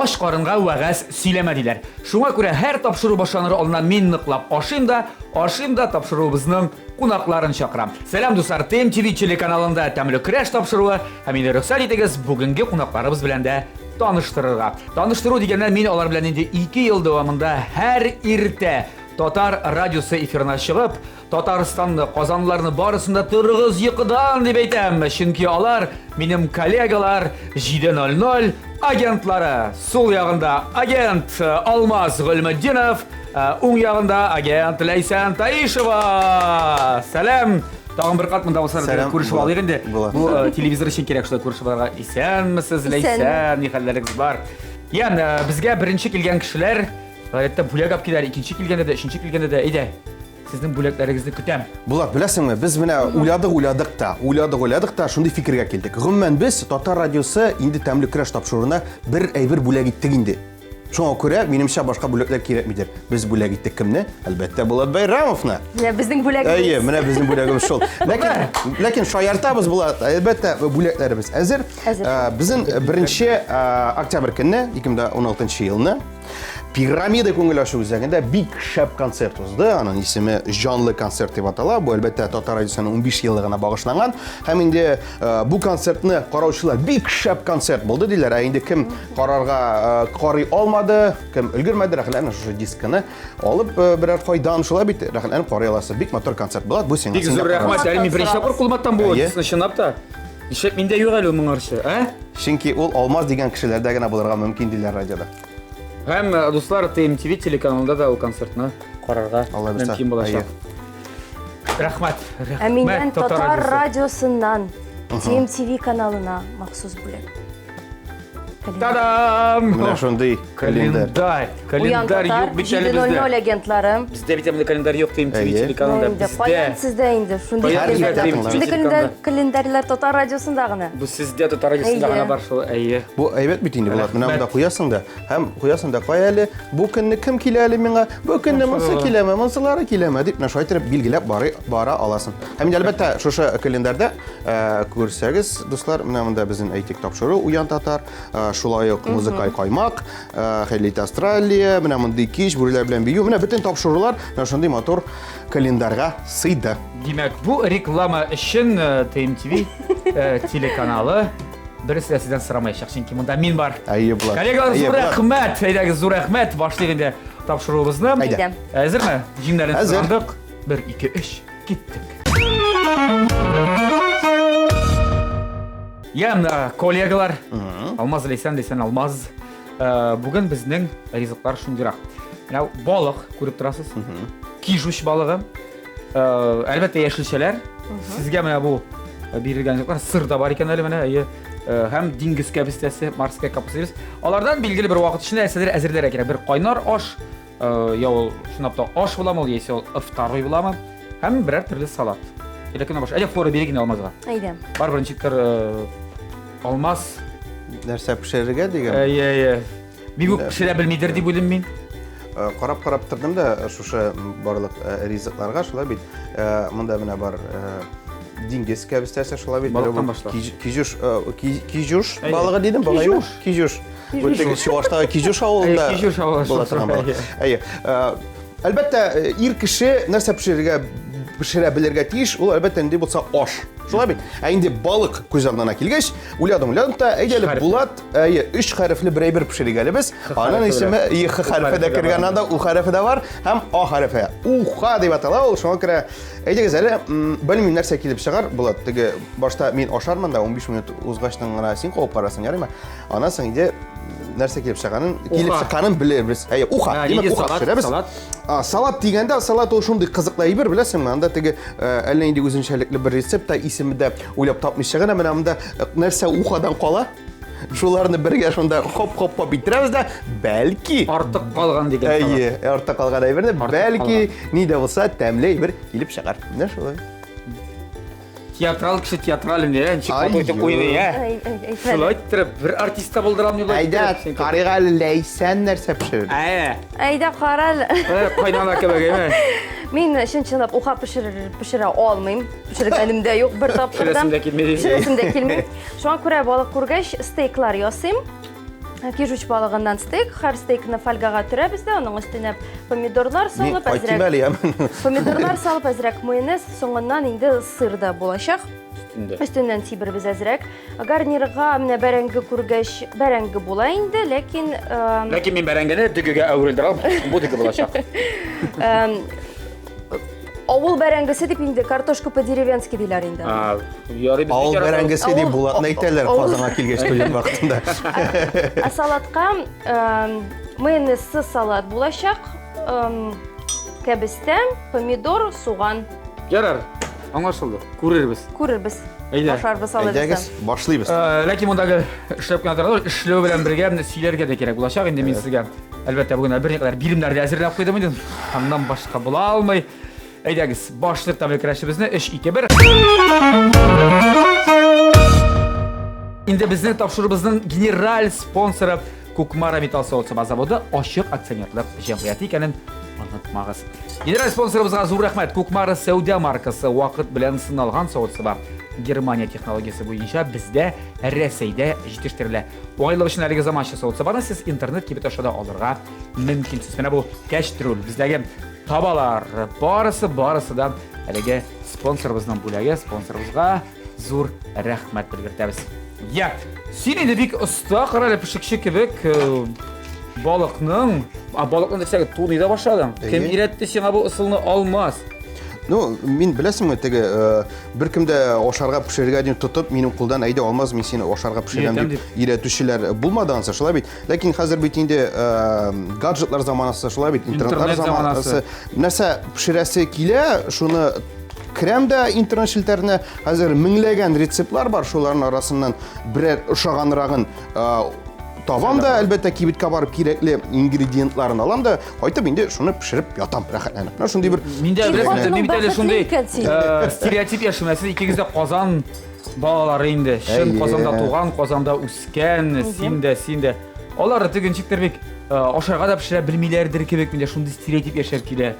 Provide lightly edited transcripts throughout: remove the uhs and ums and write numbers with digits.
Аш карынга вәгазь сөйләмәдиләр. Шуңа күрә һәр тапшыру башланыр алдыннан мин ныклап ашыйм да тапшыруыбызның кунакларын чакырам. Сәлам дуслар, ТМТV телеканалында тәмле көрәш тапшыруы һәм инде рөхсәт итегез бүгенге кунакларыбыз белән дә таныштырырга. Таныштыру дигәннән мин алар белән инде 2 ел дәвамында һәр иртә Татар радиосы эфирына чыгып, Татарстанны, Казанларны барысында торыгыз йокыдан дип әйтәм, чөнки алар минем коллегалар 7:00 агентлары. Сул ягында агент Алмаз Гөлметдинов, уң ягында агент Ләйсән Таишева. Сәлам. Тагын бер кат монда булсалар күрешеп алыйк инде. Бу телевизор өчен кирәк шулай күрешеп алырга. Исәнмесез Ләйсән, ни хәлләрегез бар? Ян, безгә беренче килгән кешеләр Гадәттә бүләк алып киләләр, икенче килгәндә дә, өченче килгәндә дә, әйдә. Сезнең бүләкләрегезне көтәм. Булат, беләсеңме, без менә уйладык та, шундый фикергә килдек. Гомумән без Татар радиосы инде тәмле көрәш тапшыруына бер әйбер бүләк иттек инде. Шуңа күрә минемчә башка бүләкләр кирәкмидер. Без бүләк иттек кемне? Әлбәттә Булат Байрамовны. Безнең бүләгебез. Әйе, менә безнең бүләгебез шул. Ләкин шаяртабыз Булат, әлбәттә бүләкләребез әзер. Безнең 1 октябрь көнне 2016 елны Пирамида күңел ачу үзәгендә бик шәп концерт узды. Аның исеме жанлы концерт дип атала. Бу әлбәттә Татар радиосының 15 еллыгына багышланган. Һәм инде бу концертны караучылар бик шәп концерт булды диләр. Ә инде кем карарга карый алмады, кем өлгермәде, рәхләнә шушы дисканы алып берәр файдан шулай бит. Рәхләнә карый аласы. Бик матур концерт була. Бу сиңа. Бик зур рәхмәт. Әле мин беренче тапкыр кулматтан бу чынлап та. Ишеп миндә юк әле моңарчы, Чөнки ул Алмаз дигән кешеләрдә генә булырга мөмкин диләр радиода. Һәм дуслар, ТМТV телеканалында да ул концертны карарга мөмкин булачак. Рәхмәт. Миннән Татар радиосыннан ТМТV каналына махсус бүләк. Тадам! Менә шундый календарь. Календарь юк бит әле бездә. 7:00 агентлары. Бездә бит әле календарь юк ТМТV телеканалында. Бездә. Сездә инде шундый календарьлар Татар радиосында гына. Бу сездә Татар радиосында гына бар шул, әйе. Бу әйбәт бит инде Булат. Менә монда куясың да, һәм куясың да кая әле, бу көнне кем килә әле миңа, бу көнне монсы киләме, монсылары киләме дип шулай итеп билгеләп бара аласың. Һәм әлбәттә шушы календарьда күрсәгез, дуслар, менә монда безнең әйтик тапшыру Уян Татар, шулай ук музыкаль каймак, Хәйлит Австралия, менә мондый кич, бүреләр белән бию, менә бөтен тапшырулар менә шундый матур календарьга сыйды. Димәк, бу реклама өчен ТМТV телеканалы берсе сездән сорамаячак, чөнки монда мин бар. Әйе, Булат. Коллегалар, зур рәхмәт, әйдәгез, зур рәхмәт. Башлыйк инде тапшыруыбызны. Әзерме? Җиңнәрен сорандык. 1, 2, 3, киттек. Ян, коллегалар, Алмаз Ләйсән Алмаз, бүген безнең ризыклар шундыйрак. Менә балык күреп торасыз. Кижуш балыгы. Әлбәттә яшелчәләр. Сезгә менә бу бирелгән ризыклар сыр да бар икән әле менә, һәм диңгез кәбестәсе, морская капуста. Алардан билгеле бер вакыт эчендә әсәрләр әзерләргә кирәк. Бер кайнар аш, яу шунап та аш буламы ул, яисә ул ифтарый буламы? Һәм берәр төрле салат. Ләкин баш, әйдә флора бирегенә Алмазга. Әйдә. Бар беренче Алмаз Нәрсә пешерергә дигән? Әйе. Бик пешерә белмидер дип уйлыйм мин. Карап тордым да шушы барлык ризыкларга шулай бит. Монда менә бар диңгез кәбестәсе шулай бит. Кижуш балыгы дидем, балыгы. Кижуш. Бу теге Чувашстагы Кижуш авылында. Кижуш авылы. Әйе. Әлбәттә, ир кеше нәрсә пешерә белергә тиеш, ул әлбәттә инде булса аш. Шулай бит. Ә инде балык күз алдына килгәч, уйладым та, әйдәле Булат, 3 хәрефле бер әйбер пешерик әле без. Аның исеме Х хәрефе дә кергән анда, У хәрефе дә бар, һәм А хәрефе. Уха дип атала ул, шуңа күрә әйдәгез әле, белмим нәрсә килеп чыгар, Булат. Теге башта мин ашармын да 15 минут узгачтан гына син куып барасың, ярыймы? Аннан соң инде нәрсә килеп чыкканын беләбез. Әйе, уха, димәк уха пешерәбез. Салат дигәндә, салат ул шундый кызыклы әйбер, беләсеңме? Анда теге әллә инде үзенчәлекле бер рецепт та исеме уйлап тапмыйча гына, менә монда нәрсә ухадан кала. Шуларны бергә шунда хоп-хоп битерәбез дә, бәлки артык калган дигән. Әйе, артык калган әйберне бәлки ни дә булса тәмле әйбер килеп чыгар. Менә шулай. Театрал кеше театрален дә, итеп уйный, Шулай итеп бер артистка булдырам дип әйтә. Әйдә, карыга Ләйсән нәрсә пешерер? Әйдә, кара. Кайнана кебегеме? Мин чынчылап уха пешерә алмыйм. Пешергәнемдә юк бер тапкырда. Пешерәсем дә килмәде. Шуңа күрә балык күргәч стейклар ясыйм. Кежуч балығынан стейк, һәр стейкны фольгага төрәбез дә, аның өстенә помидорлар Мин салып, кайтим әле, я. помидорлар салып, әзрәк майонез, соңыннан инде сыр да булачак. Өстеннән сибербез әзрәк. Гарнирга менә бәрәңге күргәч, бәрәңге була инде, ләкин Ләкин мин бәрәңгене дөгегә әверелдерәм. Бу дөге булачак. авыл бәрәңгесе дип инде картошка по-деревенски диләр инде. Ярый без Авыл бәрәңгесе дип булатны әйтәләр Авыл- Казанга килгәч студент вакытында. Салатка майонезсыз салат булачак. Кәбестән, помидор, суган. Ярар. Аңлашылды. Күрербез. Күрербез. Әйдә. Башарбыз Әйдәгез, алабыз. башлыйбыз. Ләкин мондагы эшләп кенә торалар, эшләү белән бергә сөйләргә дә кирәк булачак. Инде мин сезгә әлбәттә бүген берникадәр биремнәр дә әзерләп куйдым инде. Аннан башка була алмый. Әйдәгез, башлык табел керәшебезне 3-2-1. Инде безнең тапшырыбызның генераль спонсоры Кукмара Металл Соусыба заводы ачык акционерлык җәмгыяте икәнен онытмагыз. Генераль спонсорыбызга зур рәхмәт. Кукмара Сәүдә маркасы вакыт белән сыналган соусыба. Германия технологиясе буенча бездә Рәсәйдә җитештерелә. Уңайлык өчен әлеге заманча соусыбаны сез интернет кибеташыда алырга мөмкинсез. Менә бу кәчтрүл бездәге табалар барысы да әлеге спонсорыбызның бүләге, спонсорыбызга зур рәхмәт белгертәбез. Я, син инде бик оста карале пешекче кебек балыкның дисәгә туный да башладың. Кем өйрәтте сиңа бу ысулны алмас? Ну, мин беләсеңме, теге беркемдә ашарга пешерергә дип тотып, минем кулдан әйдә алмаз, мин сине ашарга пешерәм дип өйрәтүчеләр булмаданса, шулай бит. Ләкин хәзер бит инде гаджетлар заманасы, шулай бит, интернетлар заманасы. Нәрсә пешерәсе килә, шуны керәм дә интернет шелтәренә хәзер меңләгән рецептлар бар, шуларның арасыннан берәр ошаганрагын табам да, әлбәттә кибеткә барып кирәкле ингредиентларын алам да, кайтып инде шуны пешереп ятам рәхәтләнеп. Менә шундый бер Миндә мин бит әле шундый бәхетле стереотип яшәмәсе, икегез дә Казан балалары инде. Шын Казанда туган, Казанда үскән, син дә. Алар тегенчиктер бик ашарга да пешерә белмиләрдер кебек, миндә шундый стереотип яшәп килә.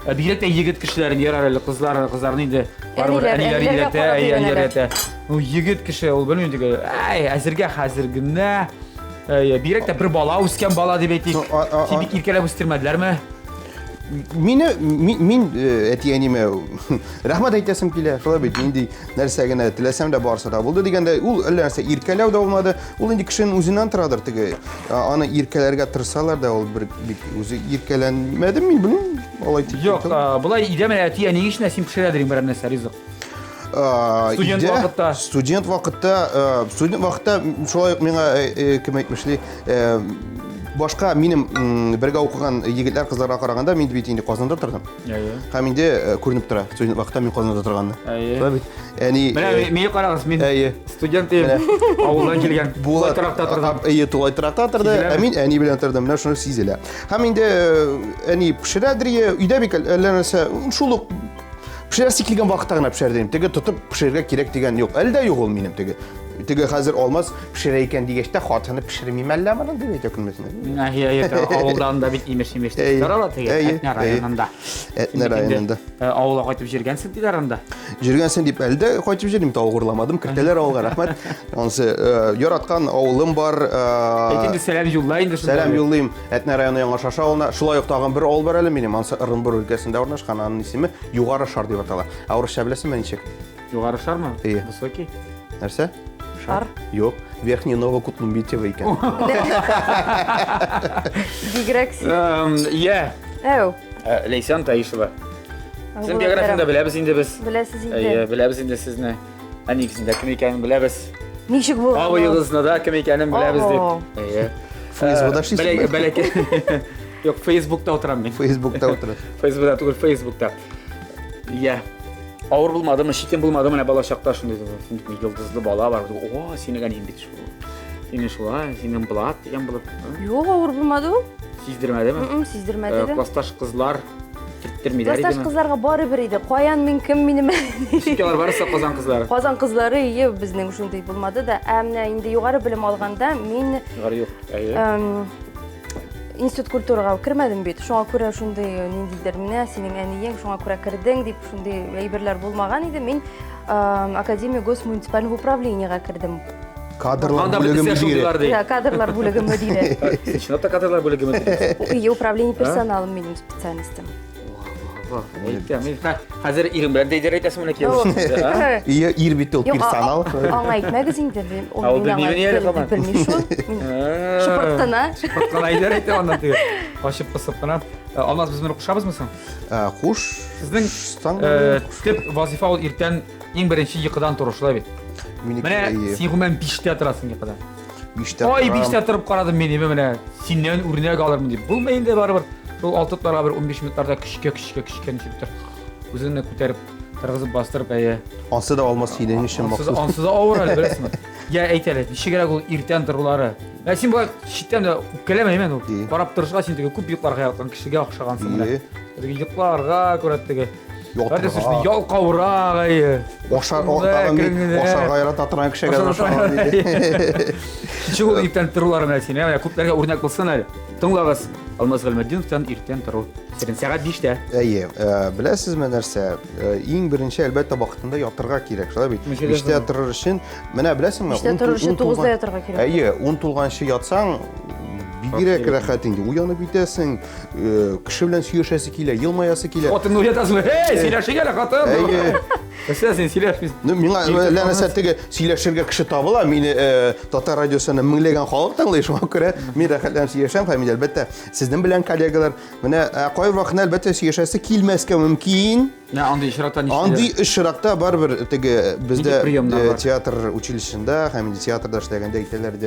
Бигрәк тә егет кешеләрен ярар әле кызларны инде барыбер әниләр өйрәтә. Ну егет кеше ул белмим диге. Әзергә хәзер генә бигрәк тә бер бала үскән бала дип әйтик. Тибик иркәләп үстермәделәрме? Мин әтиәнимә рәхмәт әйтәсем килә. Шулай бит, инде нәрсә генә теләсәм дә барса да булды дигәндә, ул әллә нәрсә иркәләү дә булмады. Ул инде кешенең үзеннән торадыр теге. Аны иркәләргә тырсалар да, ул бер бик үзе иркәләнмәде, мин белмим. Алай тип. Юк, булай идәме әтиәни ишнә син пешерәдер бер нәрсә ризык. Студент вакытта шулай ук миңа кем әйтмешли, башка минем бергә укыган егетләр кызларга караганда мин бит инде Казанда тордым. Һәм инде күренеп тора, студент вакытта мин Казанда торганны. Әни Менә карагыз, мин студент авылдан килгән. Булат Тракта тордым. Тулай тракта торды. Мин әни белән тордым. Менә шуны сизелә. Һәм инде әни пешерәдер, өйдә бик әллә нәрсә шул ук пешерәсе килгән вакытта гына пешердем. Теге тотып пешерергә кирәк дигән юк. Әлдә юк ул минем теге. Теге хәзер алмаз пешерә икән дигәч тә хатыны пешермим әллә моны дип әйтәкүнмәсен. Авылдан да бит имеш торалар теге районында. Этнә районында. Авылга кайтып җиргәнсең диләр анда. Җиргәнсең дип әлдә кайтып җирдем, таугырламадым. Кертәләр авылга, рәхмәт. Ансы яраткан авылым бар. Әйтинде сәлам юллай инде шунда. Сәлам юллыйм. Этнә районы Яңа Шаша авылына. Шулай ук тагын бер авыл бар әле минем. Ансы Ырынбур өлкәсендә урнашкан. Аның исеме Югары Шар дип атала. Урысча беләсеңме ничек? Югары Шармы? Высокий. Нәрсә? Шар. Юк, Верхний Новокутлумбитево икән. Бигрәк Я. Әү. Лейсан Таишева. Син биографияңда беләбез инде без. Беләсез инде. Беләбез инде сезне. Әнигезендә кем икәнен беләбез. Ничек булды? Авыгызны да кем икәнен беләбез дип. Фейсбукта эшлисезме? Бәләкәй. Юк, Фейсбукта утырам мин. Фейсбукта утырам. Фейсбукта түгел, Фейсбукта. Я. Авыр булмадымы, шикен булмадымы, менә бала чакта шундый йолдызлы бала бар. О, синең әниң бит шул. Синең шулай, синең Булат дигән булып. Юк, авыр булмады ул. Сиздермәдеме? Сиздермәде. Классташ кызлар киттирмиләр Классташ кызларга барыбер иде. Каян мин кем минем? Шикелар барса Казан кызлары. Казан кызлары безнең шундый булмады да, менә инде югары белем алганда мин Югары юк. Институт культурага кермәдем бит. Шуңа күрә шундый ниндидер менә синең әниең шуңа күрә кердең дип шундый әйберләр булмаган иде. Мин Академия госмуниципального управлениега кердем. Кадрлар Анда бүлеге бітсе мөдире. шулар дейді. Да, кадрлар бүлігі мүдирі. Шынап та кадрлар бөлігі ме? И управление персоналом менің специалистім. Қазір ирім білән дейдер айтасың мұны О, келіп. Ие ирбитте ол персонал. Аңа айтмәгіз инде. Ал білмеймін әлі қама. Білмейш ол. Шыпырттына. Шыпыртқан айдар айтты ондан тегі. Ашып қысып қана. Алмаз біз мұны құшабыз мұсың? Хуш. Сіздің тіп вазифа ол ертен ең бірінші иқыдан тұрушыла бет. Міне сен құмен биште тұрасың иқыдан. Ой, биште тұрып қарадым мен еме міне сеннен үріне қалырмын деп. Бұл мейінде бары бір. Бұл алтыптарға бір 15 минуттарда күшке нешіктір. Өзіне көтеріп, тұрғызып бастырып әйе. Ансы да алмас хилен үшін мақсыз. Ансыз да ауыр әлі білесің. Я әйтелі, неше керек ол ертен тұрғылары. Сен бұл шеттен де келеме емен ол. Барап тұрышға сен теге көп ұйықларға яқтан кішіге ақшағансың міне. Ұйықларға көрәттігі. Бәрдесі ялқауырақ әйе. Ошарға айрат атыран кішіге ошарға. Шеше ол ертен тұрғылары мәлі сен. Көптерге өрнек болсын әлі. Тыңлағыз, Алмаз Ғалмадиновтан ертен тұру. Сәрін сағат 5-те. Әйе, біләсіз ме нәрсе, ең бірінші әлбәтті вақытында ятырға керек. Шалай бейт, 5-те ятырыр үшін, міне біләсің ме? 5-те тұрыр үшін 9-да ятырға керек. Әйе, 10 тұлғаншы ятсаң, бигерек рәхәтіңде, уянып битәсің, кіші білән сүйешәсі келе, елмаясы келе. Отын ұятасың, сөйләші келе, қатын. Әйе. Сен сөйләшмейсің. Мина ләнәсәттегі сөйләшергә кеше табыла, мине Татар радиосына меңләгән халык тыңлый, шуңа күрә мин рәхәтләнеп сөйләшәм, һәм әлбәттә сезнең белән коллегалар менә кай вакытта әлбәттә сөйләшәсе килмәскә мөмкин. Андый очракта ничек? Андый очракта барбер теге бездә приемнар бар? театр училищесында һәм театрда эшләгәндә әйтәләр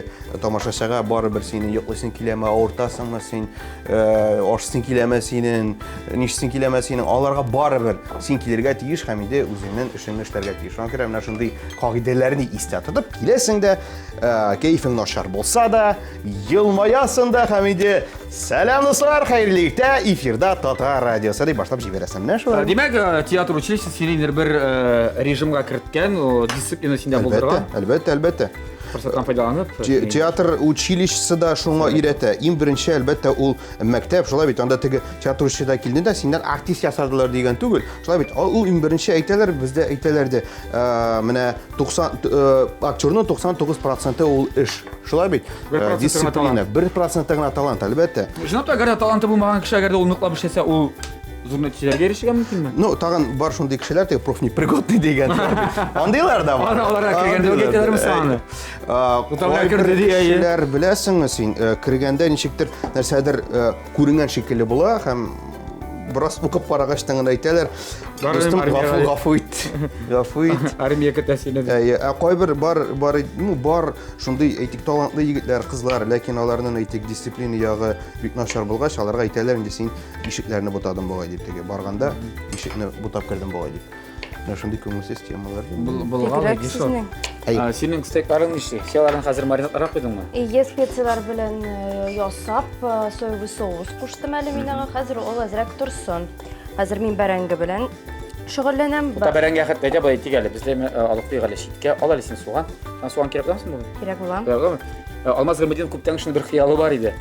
тамашачыга барбер синең йоклыйсың киләме, авыртасыңмы син, ашсың киләме синең, ничсең киләме синең, аларга барбер син килергә тиеш һәм инде үзеңнең эшеңне эшләргә тиеш. Шуңа күрә менә шундый кагыйдәләрне истә тотып киләсең дә, кайфың начар булса да, елмаясың да һәм инде сәлам дуслар, хәерле иртә, эфирда Татар радиосы дип башлап җибәрәсем. Менә шулай. Демәк, театр училищесі сенің бір режимға кірткен, дисциплина сенде болдырған. Әлбәттә. Форсаттан пайдаланып. Театр училищесі да шуңа өйрәтә. Иң беренче әлбәттә ул мәктәп, шулай бит, анда теге театр училищесына килдеңдә, синнән артист ясадылар дигән түгел. Шулай бит, ул иң беренче әйтәләр, бездә әйтәләр дә, менә 90 актерның 99% ул эш. Шулай бит, дисциплина, 1% гына талант, әлбәттә. Жинап та әгәр таланты булмаган кеше әгәр дә ул ныклап эшләсә, ул зур нәтиҗәләргә ирешергә мөмкинме? Ну, тагын бар шундый кешеләр, теге профнепригодный дигән. Андыйлар да бар. Аларга кергәндә әйтәләрме саны? Кешеләр беләсеңме син, кергәндә ничектер нәрсәдер күренгән шикелле була һәм бераз укып карагач таңын әйтәләр. Достым, гафу ит. Армия китәсенә. Кайбер бар шундый әйтик талантлы егетләр, кызлар, ләкин аларның әйтик дисциплина ягы бик начар булгач, аларга әйтәләр инде син ишекләрне бутадың бугай дип теге барганда ишекне бутап кердең бугай дип. Менә шундый күңелсез темалар. Булган Сезнең. Синең стейкларың ничек? Сияларын хәзер маринадка куйдыңмы? Ие специялар белән ясап, соевый соус куштым әле мин аңа. Хәзер ул әзрәк торсын. Хәзер мин бәрәңге белән шөгыльләнәм. Бәрәңгә хәтта әйтә бай тигәле. Бездә алып куйган шиткә ала син суган. Суган кирәк буламы бүген? Кирәк була. Яргамы? Алмаз Гыйлметдинов күптән шундый бер хыялы бар иде.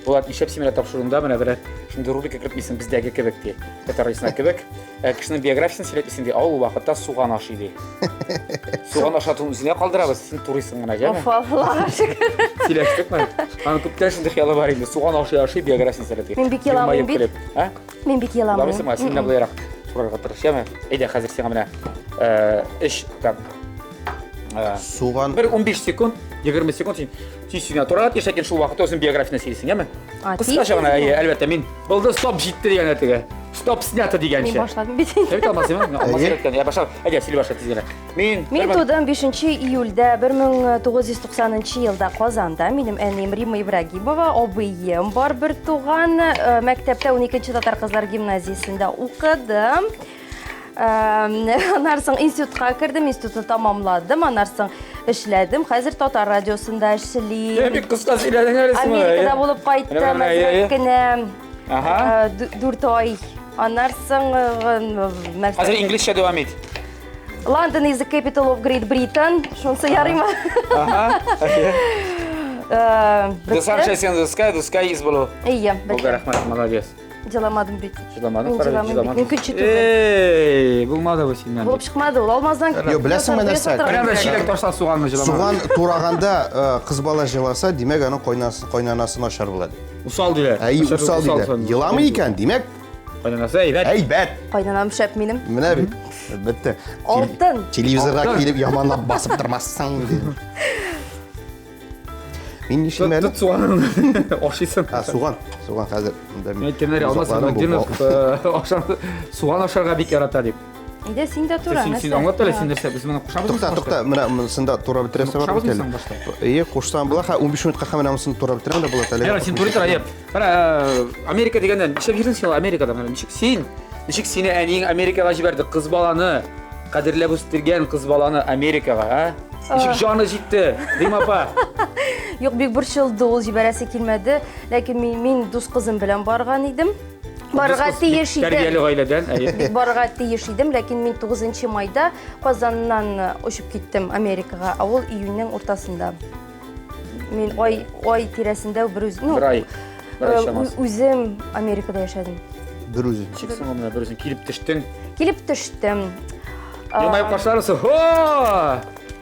Булат ишәп симерә тапшыруында менә бер шундый рубрика кертмисең бездәге кебек ди. Татарстан кебек. Кешенең биографиясын сөйләтмисең ди, ул вакытта суган ашый ди. Суган ашатуын үзенә калдырабыз, син турыйсың гына, җәме. Аллаһ шөкер. Сөйләштекме? Аны күптән шундый хыялы бар иде. Суган ашый биографиясын сөйләтә. Мин бик еламыйм бит. Һә? Мин бик еламыйм. Лабысыңа син буларак турырга тырышамы? Әйдә, хәзер сиңа менә эш там Суган. Бер 15 секунд, 20 секунд син турат яшәгән шул вакытта үзен биографиясен сөйлисең, яме? Кыскача гына, әлбәттә, мин булды стоп җитте дигән әтегә. Стоп снято дигәнчә. Мин башладым бит. Әйт алмасымы? Алмас әйткән. Я башлап, әйдә, син башла тизгә. Мин тудым 5 июльдә 1990 елда Казанда. Минем әнием Рима Ибрагимова, абыем бар бер туган. Мәктәптә 12-нче татар кызлар гимназиясендә укыдым. Аннан соң институтка кирдем, институтны тамамладым. Аннан соң эшләдем. Хәзер Татар радиосында эшлим. Бик кыска сөйләдең әле син. Америкада булып кайттым, мәзәккенә. 4 ай. Аннан соң Хәзер инглизчә дәвам ит. London is the capital of Great Britain. Шунысы ярыймы? The sun shines in the sky is below. Ие, Булга рәхмәт, молодец. Жыламадым бит. Жыламадың, Мен қара жыламадым бит. жыламадың. Мүмкін чүтүбі. Болмады бұл сенен. Болып шықмады ол. Алмаздан Yo, білесің мен нәрсе? Прям да шилек ташла суғанны жыламады. Суған турағанда қыз бала жыласа, демек аны қойнанасын ашар болады. Усал дейді. Әй, усал дейді. Йыламы екен, демек, Қайнанасы әйбәт. әйбәт. Қайнанам шәп менің. Міне бит, бітті. Алтын. Телевизорға Алтын. келіп яманлап басып тұрмассың дейді. Мен не ішім әлі? Тұт суғанын ашисың. Суған қазір. Мен кемнері алмасам, суған ашарға бек ярата деп. Иде син де тура. Сен аңлап тұр, сен нәрсе, біз мұны қошамыз. Тоқта, мына сында тура бітіресің бар Қошамыз өтелі. башта. Қошсам бұла, 15 минутқа қамена мұсын тура бітірем де болады әлі. Яра, сен тури тұра, Америка дегенде, нешеп жүрдің сен Америкада? Нешек сені әнең Америкаға жіберді, қыз баланы, қадірлеп өстірген қыз баланы Америкаға, Нешек жаны жетті, дейм апа? Yok bir жылды ол жібәрәсе келмеді, ләкин мен дос қызым білен барған едім. Барға тиеш едім. Тәрбиелі ғайладан. Барға тиеш едім, ләкин мен 9 майда Қазаннан ұшып кеттім Америкаға, ол июньнің ортасында. Мен ай тирәсінде бір ай шамасы. Өзім Америкада яшадым. Бір өзі. Чексің ғымына бір өзің келіп түштің. Келіп түштім. Емайып қашарысы, хо!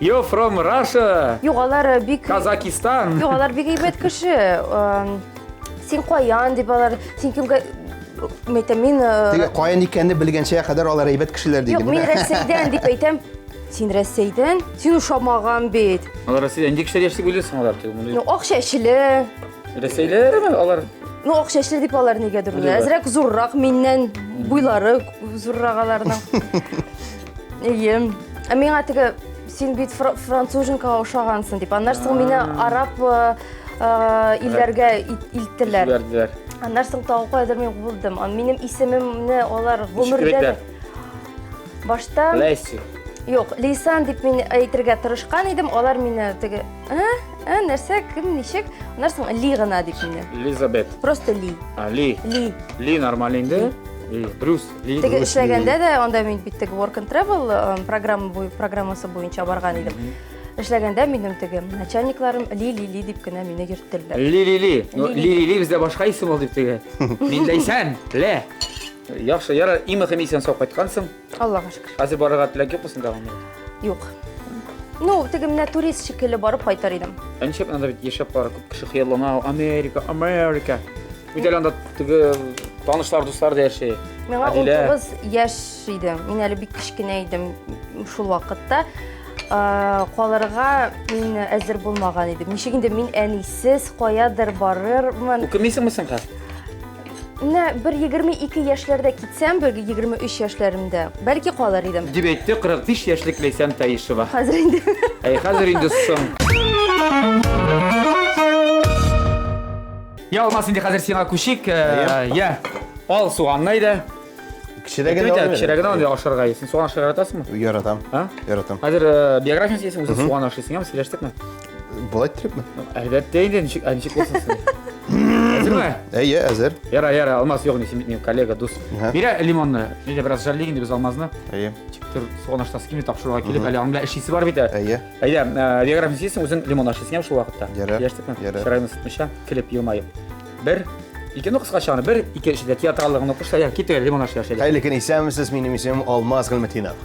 You from Russia, Yok, алар бик... Казахстан. Yok, алар бик әйбәт кеше. Сен қоян деп алар, сен кімге... Мен... Теге қоян екенді білгенше қадар олар әйбәт кішілер дейді. Yok, мен Рәсейден деп айтам. Сен Рәсейден? Сен ұшамаған бет. Алар Рәсейден кішілер ешті бөлесің алар. Ақшашылы. Рәсейлер ме алар? Ақшашылы деп алар неге дұрды. Әзірек зұррақ меннен бұйлары зұррақ аларынан. Ем. Мен атығы сен бит француженкаға ұшағансың деп. Анарсың мені араб илдерге илттілер. Жіберділер. Анарсың тағы қойдыр мен бұлдым. Менің исемімні олар ғұмырден. Башта... Ләйсі. Yok, Лейсан деп мен әйтірге тырышқан едім. Олар мені тігі, нәрсе, кім, нешек? Анарсың Ли ғана деп мені. Элизабет. Просто Ли. Ли. Ли нормалінде. Брюс. Ли. Тігі ішләгенде де, онда мен біттігі Work and Travel программасы бойынша барған едім. Ішләгенде менің тігі начальникларым Ли деп кіна мені ертілді. Ли бізде башқа исім ол деп тігі. Мен Лейсан. Лә. Яқшы, яра имі қемейсен соқ қайтқансың. Аллаға шүкір. Қазір барыға тілек ек болсын дағын? Жоқ. Тігі мені турист шекелі барып қайтар едім. Әншеп, анда бет ешеп бары көп кіші қиялана, Америка. Өтел анда тігі танышлар, достар да ерші. Мен 19 яш едім. Мен әлі бик кішкене едім шул вақытта. Қоларға мен әзір болмаған едім. Нешегінде мен әнейсіз қоядыр барырмын. Өкімейсің мүсің қа? Bir 22 yaşlarda gitsem, bir 23 yaşlarımda. Belki қалар едім. Дебетті 45 яшлік Лейсан Таишева. Қазір енді. Қазір енді сұм. Алмасында қазір сеңа көшек. Ал суғаннай да. Кішіреген ау, ашарға есін. Суған ашарға яратасың мы? Яратам. Қазір биографиясы есің, өзің суған ашырсың, ем, сөйлештік ме? Болады түріп ме? Әлбәтте енді, әншік болсын сен. Әзір ме? Әзір. Яра, алмас жоқ, не коллега, дос. Мира лимонны, неде біраз жарлеген де біз алмазыны. Тіктір суған аштасы кеме тапшыруға келіп, әлі аңда ішесі бар бейді. Әйде, биографиясы есің, өзің лимон ашырсың, ем, шыл вақытта. Ештік ме? Шырайны сұтмыша, келіп елмайып. Бір, икені қысқа шағыны, бір, ике ішінде театралығын оқышта, кетті лимон ашыр ашыр. Қайлықын есәмісіз, менің есемім Алмаз Ғылметинов.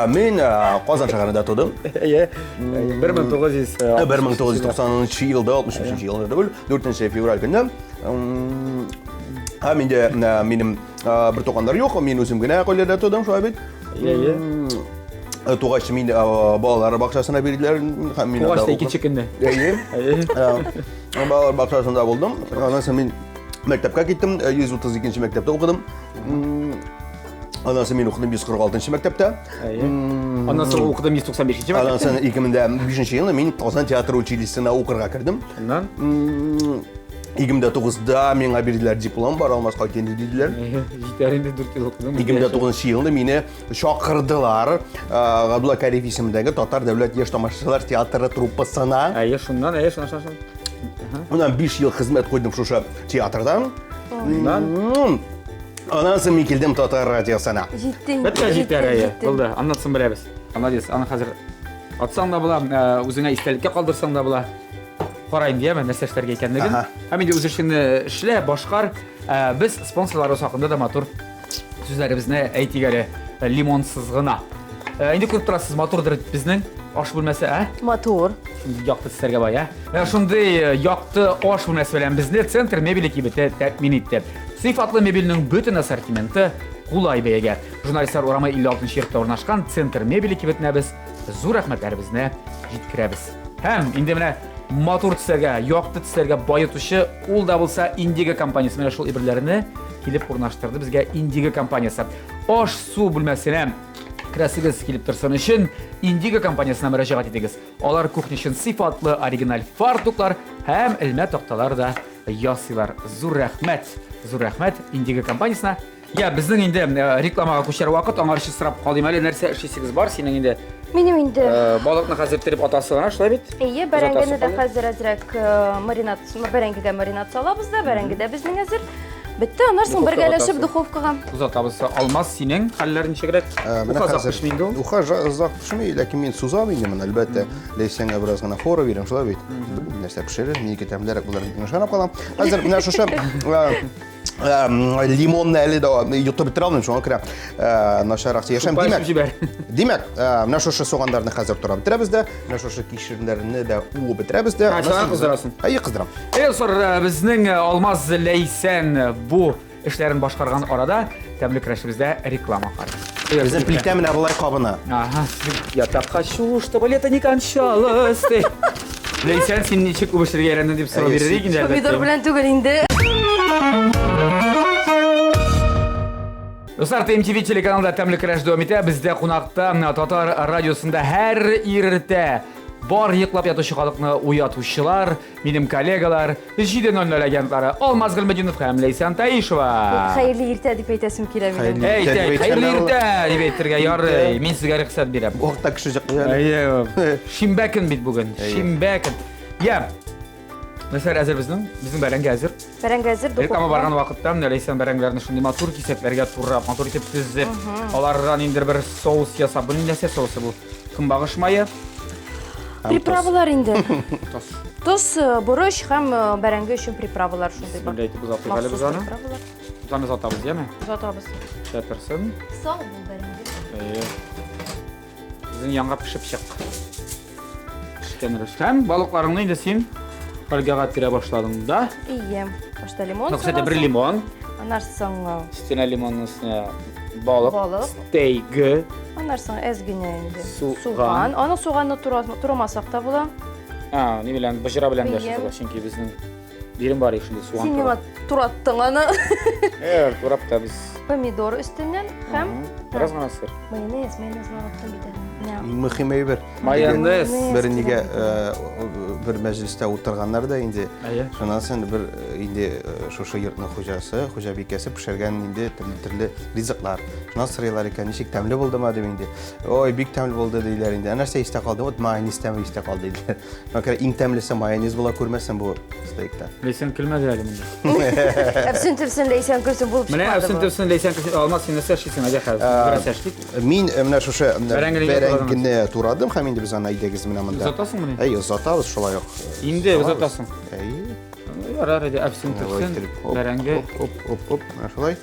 Мен Қазан шағарында тудым. 1990 жылда, 63 жылында бұл, 4 февраль күні. Менде менің бір тоқандар жоқ, мен өзім гіне қойлерде тудым, шуа бет. Туғашты мен балалар бақшасына берділер. Туғашты екінші күнде. Балалар бақшасында болдым. Онан соң мен мектепке кеттім, 132-ші мектепте оқыдым. Ondan sonra ben okudum 146-cı məktəbdə. Ondan sonra okudum 195-ci məktəbdə. Ondan sonra 2005-ci ildə mən Qazan teatr училищесіне оқырға кірдім. 2009-da mənə verdilər diplom бар, алмас қайтенді деділер. Жетәрінде 4 yıl okudum. 2009-ci ildə məni шақырдылар Ғабдулла Кариев есіміндегі Татар Дәулет еш тамашашылар театры труппасына. Шуннан. Ondan 5 yıl xizmət qoydum şuşa teatrdan. Ondan sonra мен келдім Татар радиосына. Жетті. Болды, аннатсын білеміз. Молодец, аны қазір атсаң да бұла, өзіңе істелікке қалдырсаң да бұла. Карайын дияме нәрсә эшләргә икәнлеген. Ага. Һәм инде үз эшеңне эшлә, башкар. Без спонсорларыбыз хакында да матур сүзләребезне әйтик әле, лимонсыз гына. Инде күреп торасыз, матурдыр безнең аш бүлмәсе, Мотор. Якты сәргә бая. Шундый якты аш бүлмәсе белән безне центр мебель кибете тәэмин итте. Сыйфатлы мебельнең бөтен ассортименты кулай бәягә. Журналистлар урамы 56 йортта урнашкан центр мебель кибетенә без зур рәхмәтләребезне җиткерәбез. Һәм инде менә матур төсләргә, якты төсләргә баетучы ул да булса Индиго компаниясе менә шул ибрләрне килеп урнаштырды безгә Индиго компаниясе. Аш су бүлмәсенә Красыгыз килеп торсын өчен Индиго компаниясына мөрәҗәгать итегез. Алар кухня өчен сыйфатлы оригиналь фартуклар һәм элмә такталар да ясыйлар. Зур рәхмәт Индиго компаниясына. Я, безнең инде рекламага күчәр вакыт, аңар өчен сорап калыйм әле, нәрсә эшлисегез бар? Синең инде Минем инде. балыкны хәзер итеп атасы гына, шулай бит? Ие, бәрәңгене дә хәзер әзрәк маринад, бәрәңгегә маринад салабыз да, бәрәңге дә безнең әзер. Бетте, аннан соң бергәләшеп духовкага. Узатабыз. Алмаз, синең хәлләр ничегрәк? Менә хәзер Инде ул. уха озак пешми, ләкин мин сузам инде мен әлбәттә. Ләйсәнгә бераз гына фора бирәм, шулай бит. Нәрсә пешерер, нигә тәмлерәк булыр дип шунап калам. Хәзер менә шушы лимонны әле дә йотып бетерә алмыйм, шуңа күрә начаррак яшәм. Димәк, менә шушы суганнарны хәзер тора бетерәбез дә, менә шушы кишерләрне дә уып бетерәбез дә. Кыздырасың. Кыздырам. Сор безнең Алмаз Ләйсән бу эшләрен башкарган арада тәмле крашыбызда реклама бар. Безнең плитә менә булай кабына. Ага, я так хочу, чтобы лето не кончалось. Ләйсән, син ничек үбешергә ярәндең дип сорап бирер инде. Помидор белән түгел инде. Достар, ТМТV телеканалда тәмле краш дәвам итә. Бездә кунакта Татар радиосында һәр иртә бар йоклап ятучы халыкны уятучылар, минем коллегалар, 7:00 агентлары Алмаз Гыйлметдинов һәм Ләйсән Таишева. Хәерле иртә дип әйтәсем килә минем. Хәерле иртә дип әйтергә ярый. Мин сезгә рөхсәт бирәм. Вакытта кеше җык. Шимбә көн бит бүген. Шимбә көн. Я. Мәсәлән, әзер безнең бәрәңге әзер. Бәрәңге әзер Реклама духовка. барган вакытта Ләйсән бәрәңгеләрне шундый матур кисәкләргә турап, матур итеп тезеп, алардан инде бер соус ясап, бу нәрсә соусы бу? Көнбагыш майы, Приправалар инде. тос. Тоз, борыш һәм бәрәңге өчен приправалар шундый бар. Шундый итеп узатып әле без аны. Приправалар. Аны сатабыз, яме? Узатабыз. Шәтерсен. Сау бул бәрәңге. Безнең яңа пешеп чык. Пешкән рәштән балыкларыңны инде син кальгага тирә башладың да. Ие. Башта лимон. Нәкъсәдә бер лимон, Аннан соң өстенә лимонның өстенә балык, Балык. стейк, Аннан соң әз генә инде. Суган. Суган. Аны суганны турамасак та була. ни белән, быжыра белән дә Ие. шуга, чөнки безнең бирем бар шундый суган. Син миңа тураттың аны. Турап та без. Помидор өстеннән һәм Бераз гына сыр. майонез налыптым бит. Иң мөһиме бер. Майонез. Бер нигә бер мәҗлестә утырганнар да инде. Әйе. Шуннан соң бер инде шушы йортның хуҗасы, хуҗабикәсе пешергән инде төрле ризыклар. Шуннан сорыйлар икән, ничек тәмле булдымы дип инде. Ой, бик тәмле булды диләр инде. Нәрсә истә калды? Вот майонез тәме истә калды диләр. Мәкәр иң тәмлесе майонез була күрмәсен бу стейкта. Ләйсән көлмәде әле монда. Әфсен Ләйсән күрсен булып Менә чыкмады. әфсен төсен Ләйсән көлсен, Алмаз син нәрсә эшлисең әгәр хәзер? Бераз эшлик. Мин менә шушы Бәрәңгене турадым һәм инде без аны әйдәгез менә монда. Узатасың моны? Әй, узатабыз шулай ук. Инде узатасың. Әй. Ярар иде, әфсен төсен. Бәрәңге. Оп. Шулай.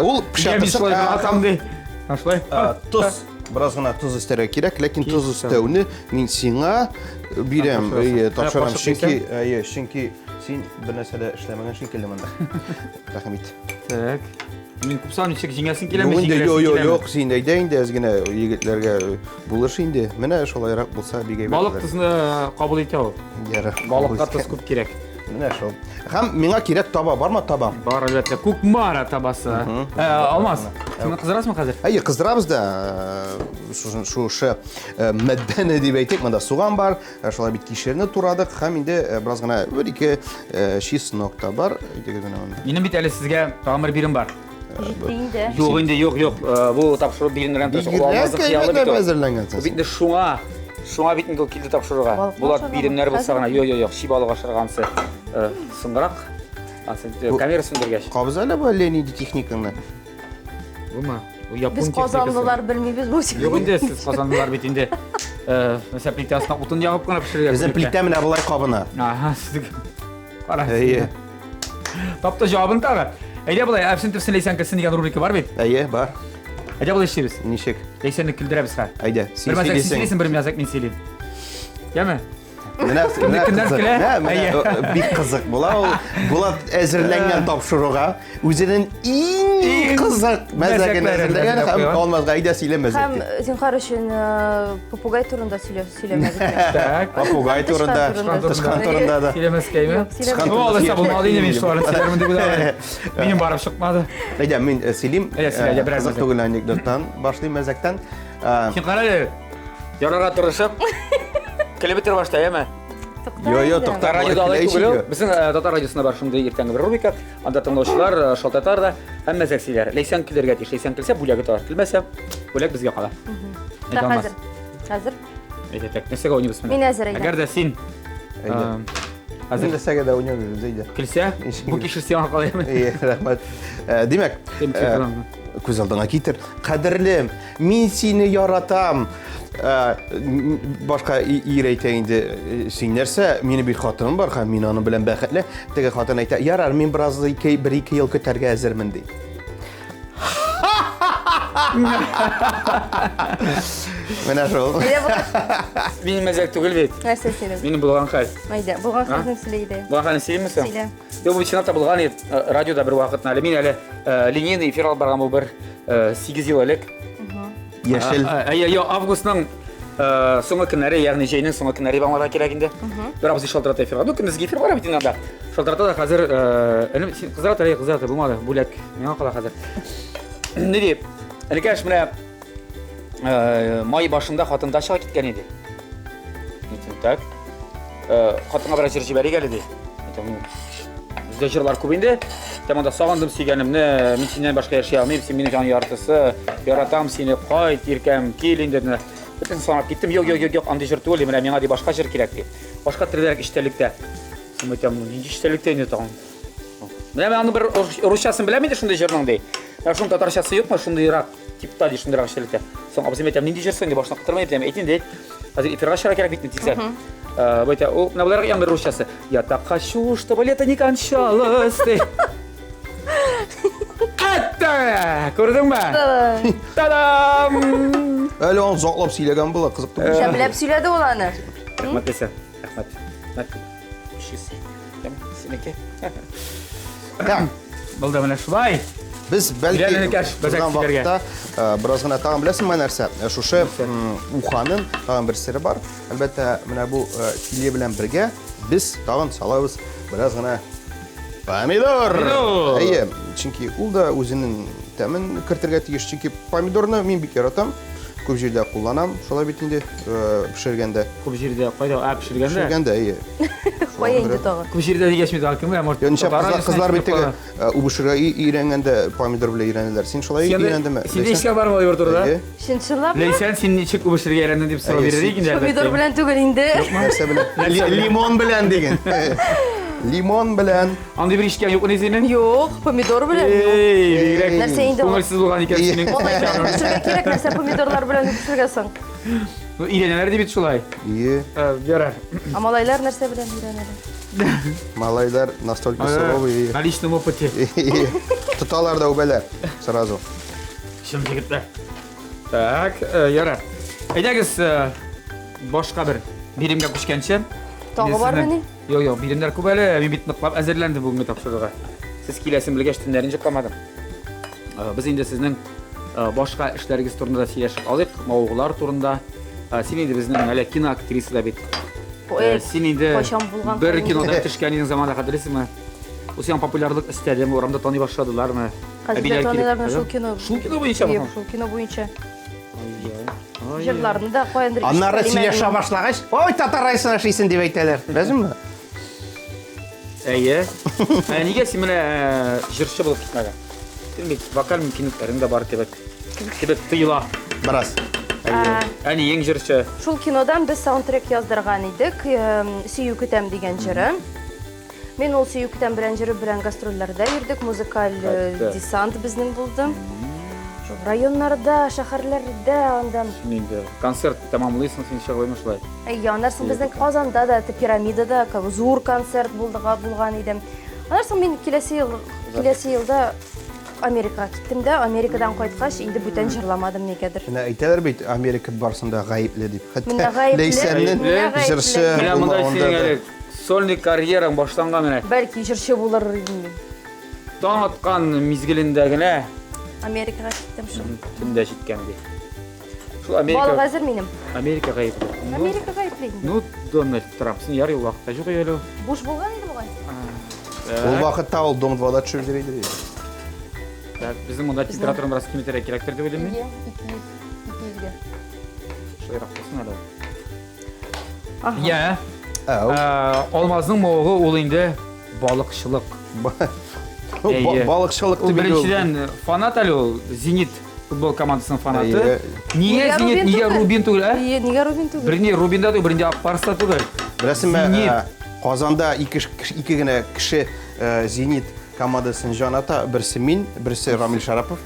Ул Шулай пешерсен. атам ди. Шулай. Туз. Бераз гына туз өстәргә кирәк, ләкин туз өстәүне мин сиңа бирәм, тапшырам, чөнки син бер нәрсәдә эшләмәгән шикелле монда. Рәхмәт. Так. Мин күпсән ничек җиңәсең киләме? Юк, син әйдә инде аз гына егетләргә булыр инде. Менә шулайрак булса бик әйбәт. Балык тузны кабул итә ул. Балыкка туз күп кирәк. Менә шул. Һәм миңа кирәк таба, бармы таба? Бар әлбәттә, күк мара табасы. Алмаз, син кыздырасыңмы хәзер? Әйе, кыздырабыз да. Шушы мәддәне дип әйтик, монда суган бар, шулай бит кишерне турадык, һәм инде бераз гына бер-ике чеснок та бар. Әйтегез менә монда. Минем бит әле сезгә тагын бирем бар. Җитте инде. Юк инде, юк. Бу тапшыру бирелгән төс Алмазның хыялы бит. Әзерләнгәнсез. Бит инде шуңа бит инде килде тапшыруга. Булат биремнәр булса гына, юк, шибалык ашыргансы. Сыңгырак. Сен камера сөндергәч. Кабыз әле бу Лениди техниканы. Бума? У япон Без казанлылар белмибез бу. Юк инде, сез казанлылар бит инде. Mesela plitасына утын жағып қана пішірген. Безнең плита менә булай кабына. Аха, сізді. Қара. Әйе. Тапты жауабын тағы. Әйде бұлай, әпсін түпсін лейсен кілсін деген рубрика бар бет. Әйе, бар. Әйде бұлай ішеміз. Ничек? Лейсенді күлдірәбіз қа. Әйде. Бір мәзәк сіз сөйлейсің, бір мәзәк мен сөйлеймін. Яме? Менә Кемнәр көлә? Әйе. Бик кызык була ул. Булат әзерләнгән тапшыруга үзенең иң кызык мәзәген әзерләгән һәм алмазга әйдә сөйлә Һәм мәзәк. зинһар өчен попугай турында сөйләмәдек. Так. Попугай турында, тышкан турында да. Сөйлемескейме? Юк, сөйләмәдек. О, алайса болмады инде мен шуларын сөйләрмен деп уйлаватам. Минем барып чыкмады. Әйдә, мин сөйлим. Әйдә, сөйлә, әйдә, бераз Кызык мәзәк. түгел анекдоттан башлыйм мәзәктән. Син карале. Ярага тырышып. Келебетер башта, яме? Йо, тукта. Радиода алай түгел. Безнең татар радиосында бар шундый иртәнге бер рубрика. Анда тыңлаучылар шалтатар да һәм мәзәк сөйләр. Лейсән килергә тиеш. Лейсән килсә, бүләге тар. Килмәсә, бүләк безгә кала. Та хәзер. Хәзер. Әйтәк, нәрсәгә уйныйбыз менә? Мин әзер әйдә. Әгәр дә син Хәзер дәсәгә дә уйнамыйбыз әйдә. килсә, бу кишер сиңа калаймы? Рәхмәт. Димәк, Син килгән. күз алдыңа китер. Кадерлем, мин сине яратам. Башка ир әйтә инде, син нәрсә, мине бит хатыным бар һәм мин аның белән бәхетле. Теге хатын әйтә, ярар, мин бераз 1-2 ел көтәргә әзермен ди. Менә шул. Минем мәзәк түгел бит. Нәрсә сөйләм? Минем булган хәл. Әйдә, булган хәлне сөйләйдә. Булган хәлне сөйләмәсәң? Сөйлә. Бу чынлап булган иде. Радиода бер вакытны әле мин әле линейный эфир алып барган бу бер 8 ел элек. Яшел. Әйе, августның соңгы көннәре, ягъни җәйнең соңгы көннәре баңларга кирәк инде. Бер абзый шалтырата эфирга. Ну, көндезге эфир бар бит инде. Шалтырата да хәзер кызарата булмады. Бүләк миңа кала хәзер. Не дип? Әлегәш менә май башында хатын дачага киткән иде. Так. Хатынга бер җир җибәрик әле ди. Бездә җырлар күп инде. Тәмамда сагындым сөйгәнемне, мин синнән башка яши алмыйм, син мине җан яртысы, яратам сине, кайт, иркәм, кил инде. Бөтен санап киттем. Юк, андый җыр түгел, менә миңа ди башка җыр кирәк ди. Башка төрлерәк иштәлектә. Син әйтәм, нинди иштәлектә инде тагын. Менә мен аны бер русчасын беләм инде шундый җырның ди. Шуның татарчасы юкмы, шундыйрак типта ди, шундыйрак иштәлектә. Соң абзый әйтәм, нинди җырсың ди, башына кытырмай әйтәм, әйт инде. Хәзер эфирга чыгара кирәк бит тизәк. Бөтә, ул менә буларга яңгыр русчасы. Я так хочу, чтобы лето не кончалось. Әттә! Күрдеңме? Та-дам! Әле аны заклап сөйләгән була, кызык түгел. Шәмләп сөйләде ул аны. Рәхмәт ләсә. Рәхмәт. Синеке. Булды менә шулай. Без бәлки Өйрәнелек әш, бәзәк узган сөйләргә. вакытта бераз гына тагын беләсеңме нәрсә? Шушы Уханың тагын бер сире бар. Әлбәттә, менә бу филе белән бергә без тагын салабыз бераз гына помидор. Әйе, чөнки ул да үзенең тәмен кертергә тиеш. Чөнки помидорны мин бик яратам. Күп җирдә кулланам. Шулай бит инде пешергәндә. Күп җирдә кайда пешергәндә. Пешергәндә, әйе. Кая инде тагын. Күп җирдә дигәчме тагы кемгә морт. Янча кызлар бит теге убышырга өйрәнгәндә помидор белән өйрәнәләр. Син шулай өйрәндеңме? Син эшкә бармы йортурда? Әйе. Шинчылапмы? Лейсән син ничек убышырга өйрәндең дип сорау бирерик инде әлбәттә. Помидор белән түгел инде. Нәрсә белән? Лимон белән диген. Лимон белән. Андый бер ишкән юк ни синең? Юк, помидор белән. Бигрәк Нәрсә инде ул? күңелсез булган икән синең. Пешергә кирәк нәрсә помидорлар белән пешергәсең. Өйрәнәләр дип бит шулай. Ие. Ярар. Малайлар нәрсә белән өйрәнәләр? Малайлар настолько суровые. На личном опыте. Тоталар да үбәләр сразу. Шым җегетләр. Так, ярар. Әйдәгез башка бер биремгә күчкәнче. Тагы бармы ни? Юк, биремнәр күп әле. Мин бит ныклап әзерләндем бүгенге тапшыруга. Сез киләсен белгәч төннәрен җыкламадым. Без инде сезнең башка эшләрегез турында сөйләшеп алыйк, мавыгылар турында. Син инде безнең әле кино актриса да бит. Син инде Кайчан булган? бер кинода төшкән идең заманда хәтерлисеңме? Ул сиңа популярлык истәдеме, урамда таный башладылармы? Хәзер таныйларны шул кино. Шул кино буенча Юк, бу. шул кино буенча. Җырларны да каяндыр Аннары сөйләшә башлагач, ой, татарайсын ашыйсың дип әйтәләр. Беләсеңме? Әйе. Нигә син менә җырчы булып китмәгән? Син бит вокаль мөмкинлекләрең дә бар кебек тыела. Бераз. Әни ең җырчы. Шул кинодан без саундтрек яздырган идек, Сөю көтәм дигән җыры. Мен ул Сөю көтәм белән җыры белән гастрольләрдә йөрдек, музыкаль десант безнең булды. Шул районнарда, шәһәрләрдә анда. Инде концерт тамамлыйсың син шыгылмы шулай. Аннарсын безнең Казанда да, пирамидада зур концерт булган иде. Аннарсын мин киләсе елда Америкага киттем дә, Америкадан кайткач инде бүтән җырламадым никәдер. Менә әйтәләр бит Америка барысында гаепле дип. Менә гаепле. Ләйсәннең Менә җырчы Менә монда булмаганда синең да. әле сольный карьераң башланган менә. Бәлки җырчы булыр идем. Таң аткан мизгелендә генә Америкага киттем шул. төндә җиткән ди. Шул Бал Америка хәзер минем. Америка гаепле. Америка гаепле инде. Ну, Дональд Трамп син ярый вакытта юк әле. Буш булган иде бугай. Ул вакытта ул дом 2-да төшеп йөри иде. Так, безнең монда температура бераз киметәрәк кирәктер дип уйлыйм мин. 200-га. Шулайрак булсын әле. Ага. Я, Алмазның мовыгы ул инде балыкчылык. Әйе. Балыкчылыкты Ул бит ул. беренчедән фанат әле ул, Зенит футбол командасының фанаты. Әйе. Нигә Зенит, нигә Рубин түгел, а? Нигә Рубин түгел? Берне Рубинда түгел, берне Акбарста түгел. Беләсеңме, Зенит. Казанда ике генә кеше Зенит командасын җаната, берсе мин, берсе Рамил Шарапов.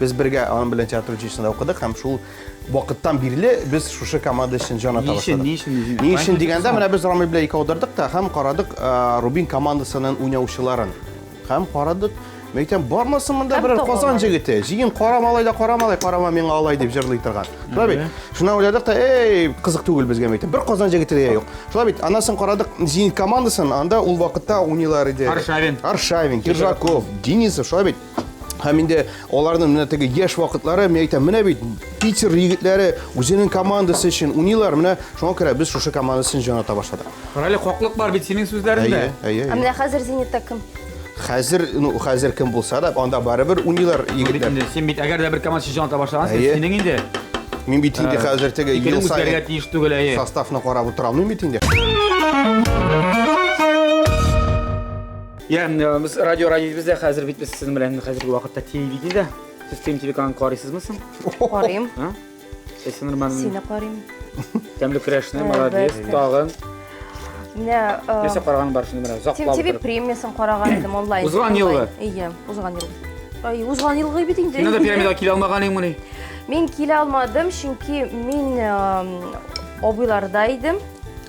Без бергә аның белән театр училищесында укыдык һәм шул вакыттан бирле без шушы команда өчен җаната башладык. Ни өчен дигәндә, менә без Рамил белән икәү утырдык та һәм карадык Рубин командасының уйнаучыларын. Һәм карадык, мәйтәм бармасын монда берәр Казан җегете. Җыен карамалай да карамалай, карама миңа алай дип җырлый торган. Шулай бит. Шуны уйладык та, кызык түгел безгә мәйтәм. Бер Казан җегете дә юк. Шулай бит, анасын карадык Зенит командасын, анда ул вакытта уйныйлар иде. Аршавин, Киржаков, Денисов, шулай бит. Һәм инде аларның менә теге яшь вакытлары, мен әйтәм, менә бит Питер егетләре үзенең командасы өчен уйныйлар, менә шуңа күрә без шушы командасын җаната башладык. Әле хаклык бар бит синең сүзләрендә. Менә хәзер Зенитта кем? Хәзер кем булса да, анда барыбер уйныйлар егетләр. Син бит әгәр дә бер команда җаната башлагансың, Әйе. синең инде Мин бит инде хәзер теге ел үзләргә сайын тиеш түгел әйе. составны карап утыра алмыйм бит инде. Я, без радио бездә хәзер бит без сезнең белән хәзерге вакытта телевидениедә. Сез ТМТВ каналын карыйсызмы соң? Карыйм. Син нормально. Сине карыйм. Тәмле көрәшне, молодец, тагын. Менә Нәрсә караган бар шуны менә узаклап. ТМТВ премиясын караган идем онлайн. Узган елгы? Ие, узган елгы. Узган елгы бит инде. Син дә пирамидага килә алмаганың моны. Мин килә алмадым, чөнки мин абыйларда идем.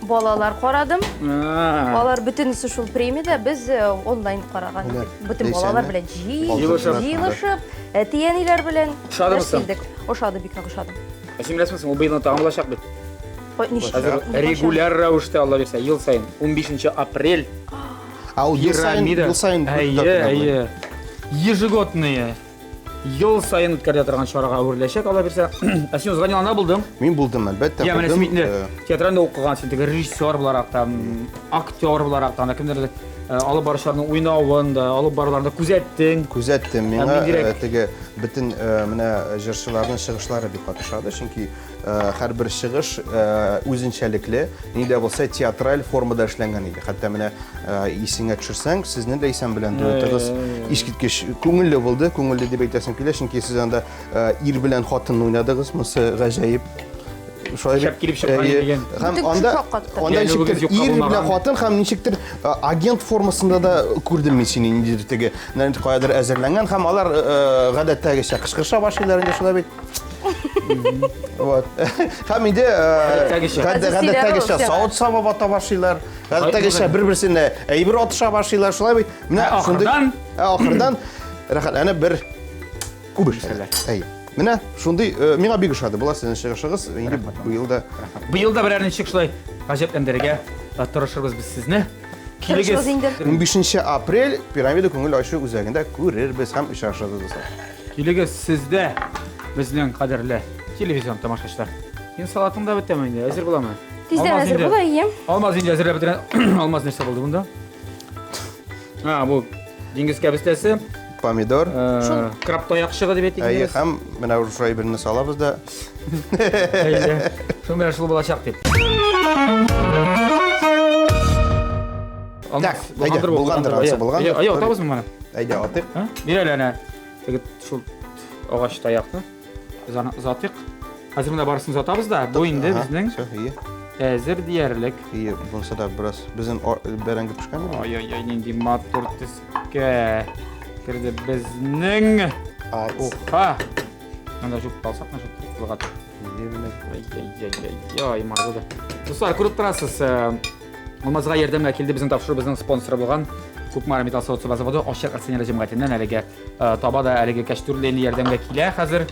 Балалар карадым. Алар бөтенесе шул премияда, без онлайн караган. Бөтен балалар белән җыелышып, әти-әниләр белән эшләдек. Ошады, бик нык ошады. Син беләсеңме, ул быелны тәмамлашак бит. Хәзер Ничек? регуляр рәвештә Алла бирсә, ел сайын 15 апрель Ау ел сайын. Әйе. Ежегодные. Ел сайын үткәрә торган чарага әвереләчәк, Алла бирсә. Ә син узган елда булдың? Мин булдым, әлбәттә. Я менә син театрында укыган, син теге режиссер буларак та, актер буларак та, кемдер алып барышларның уйнавын да, алып баруларны күзәттең. Күзәттем. Миңа теге бөтен менә җырчыларның чыгышлары бик катышады, чөнки һәрбер чыгыш үзенчәлекле, нидә булса театраль формада эшләнгән иде. Хәтта менә исеңә төшерсәң, сезнең дә исән белән дуэтыгыз искиткеч күңелле булды. Күңелле дип әйтәсем килә, чөнки сез анда ир белән хатын уйнадыгыз, монысы гаҗәеп. Шәп килеп чыккан дигән. Һәм анда ничектер ир белән хатын һәм ничектер агент формасында да күрдем мин сине инде теге каядыр әзерләнгән һәм алар гадәттәгечә кычкырыша башлыйлар инде шулай бит. Вот. Һәм инде гадәттәгечә савыт саба бата башлыйлар. Гадәттәгечә бер-берсенә әйбер атыша башлыйлар шулай бит. Менә ахырдан рәхәтләнеп бер күбеш. Әйе. Менә шундый миңа бик ошады. Була сезнең чыгышыгыз инде Быел да берәр ничек шулай гаҗәпләндерергә тырышырбыз без сезне. Килегез 15 апрель пирамида күңел ачу үзәгендә күрербез һәм очрашырбыз. Килегез сездә безнең кадерле телевизион тамашачылар. Син салатың да бетәме инде? Әзер буламы? Тиздән әзер була, ие. Алмаз инде әзерләп бетерә. Алмаз нәрсә булды бунда? Бу диңгез кәбестәсе. Помидор. Краб таяқчыгы дип әйтик. Әйе, һәм менә шулай берне салабыз да. Әйе. Шул белән шул булачак дип. Так, булгандыр. Әйе, атабызмы моны? Әйдә, атык. Бир әле әнә. Теге шул агач таякны без аны узатык. Хәзер менә барысын узатабыз да. Бу инде безнең әзер диярлек. Әйе, булса да бераз безнең бәрәңге пешкән. Ай, нинди матур төскә. Керде безнең. Уха. Анда жуып қалсақ, мына жуып қылғат. Ай, марғуды. Достар, көріп тұрасыз, Алмазға ердемге келді біздің тапшыру біздің спонсоры болған Көкмара металл соғытсы базаводы Ошшақ акционер жемғатынан әліге табада әліге кәштүрлені ердемге келе қазір.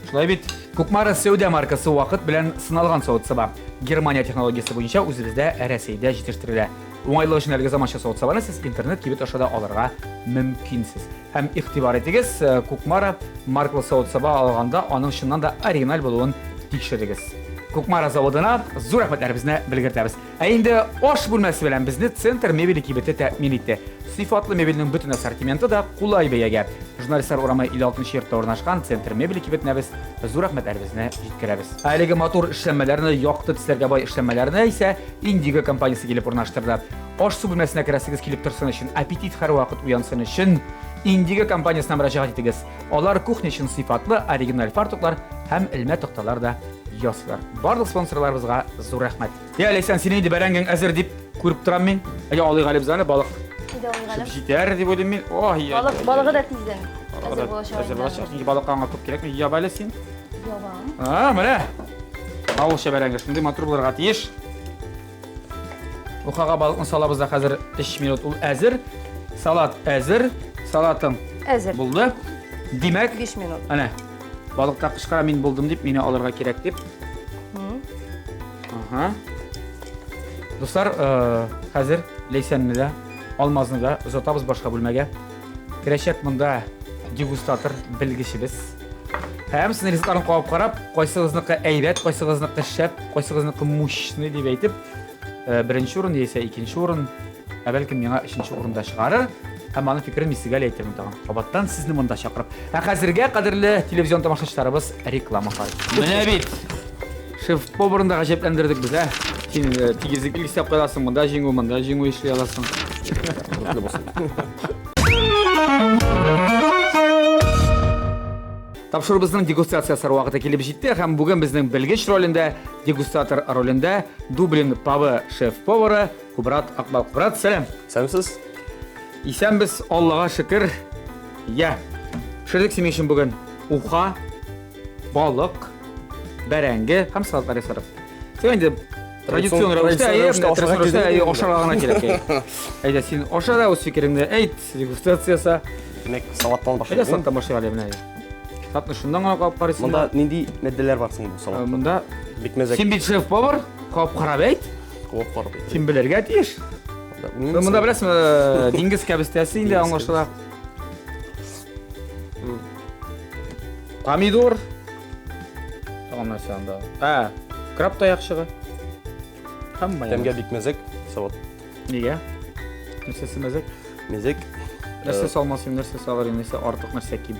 Шылай бет, Көкмара Сәуде маркасы уақыт білән сыналған соғытсы ба. Германия технологиясы бойынша өзімізде Рәсейде жетіштірілі. Оңайлы үшін әлгі заманша соғытсы баны сіз интернет кебет ашада алырға мүмкінсіз. Һәм иқтибар етігіз, Көкмара маркалы соғытсы ба алғанда оның шыннан да оригинал болуын текшірігіз. Көкмара заводына зур рахмәтләребезне белгертәбез. Ә инде аш бүлмәсе белән безне центр мебель кибете тәэмин итте. Сыйфатлы мебельнең бөтен ассортименты да кулай бәягә. Журналистлар урамы 56 йортта урнашкан центр мебель кибетенә без зур рахмәтләребезне җиткерәбез. Әлеге мотор эшләнмәләрне, якты төсләргә бай эшләнмәләрне исә Индиго компаниясе килеп урнаштырды. Аш су бүлмәсенә керәсегез килеп торсын өчен, аппетит һәрвакыт уянсын өчен Индиго компаниясына мөрәҗәгать итегез. Алар кухня өчен сыйфатлы оригиналь фартуклар һәм элмә тохталар да ясыйлар. Барлык спонсорларыбызга зур рәхмәт. Ләйсән, син инде бәрәңгең әзер дип күреп торам мин. Алый Галибзаны балык җитәр дип уйлыйм мин. Ой, Балыгы да тиздән. Әзер булачак. Нигә балыкка аңа күп кирәкми? Ябы әле син. Ябам. Менә. Авылча бәрәңге шундый матур булырга тиеш. Ухага балыкны салабыз да хәзер 3 минут ул әзер. Салат әзер. Салатың Әзер. булды. Димәк, 5 минут. Әнә. Балыкта кышкыра мин булдым дип, мине алырга кирәк дип. Ага. Достар, хәзер Ләйсәнне дә, Алмазны да озатабыз башка бүлмәгә. Керәчәк монда дегустатор белгечебез. Һәм сезнең ризыкларын кабып карап, кайсыгызныкы әйбәт, кайсыгызныкы шәп, кайсыгызныкы мушны дип әйтеп, беренче урын яисә икенче урын, бәлкем миңа өченче урында чыгарыр. Һәм аның фикерен мисигә әйтермен тагын. Кабаттан сезне монда чакырып. Хәзергә кадерле телевизион тамашачыларыбыз реклама карый. Менә бит. Шеф-поварны да гаҗәпләндердек без, Син тигезлек исәп куясың, монда җиңү, монда җиңү эшли аласың. Тапшырыбызның дегустациясы вакыты килеп җитте һәм бүген безнең белгеч ролендә, дегустатор ролендә Дублин пабы шеф-повары Кубрат Акбал. Кубрат, сәлам. Сәмсез? Исәнбез, Аллага шөкер. Я. Пешердек син өчен бүген уха, балык, бәрәңге һәм салатлар ясадык. Син инде традицион рәвештә ашарга гына кирәк. Әйдә, син аша да үз фикереңне әйт, дегустациясы. Демәк, салаттан Әйдә, башлайбыз. салаттан башлыйк менә. Татны шундан гына калып карыйсың. Монда нинди матдәләр бар соң бу салатта? Монда Бикмәзәк. син бит шеф-повар, калып карап әйт. Куып карап. Син белергә тиеш. Монда беләсезме, диңгез кәбестәсе инде аңлашыла. Помидор. Тагын нәрсә анда. Краб таяқчыгы. Һәммә. Тәмгә бикмәзәк, салат. Нигә? Нәрсәсе мәзәк? Мезәк. Нәрсә салмасын, нәрсә салыр, нәрсә артык нәрсә ким.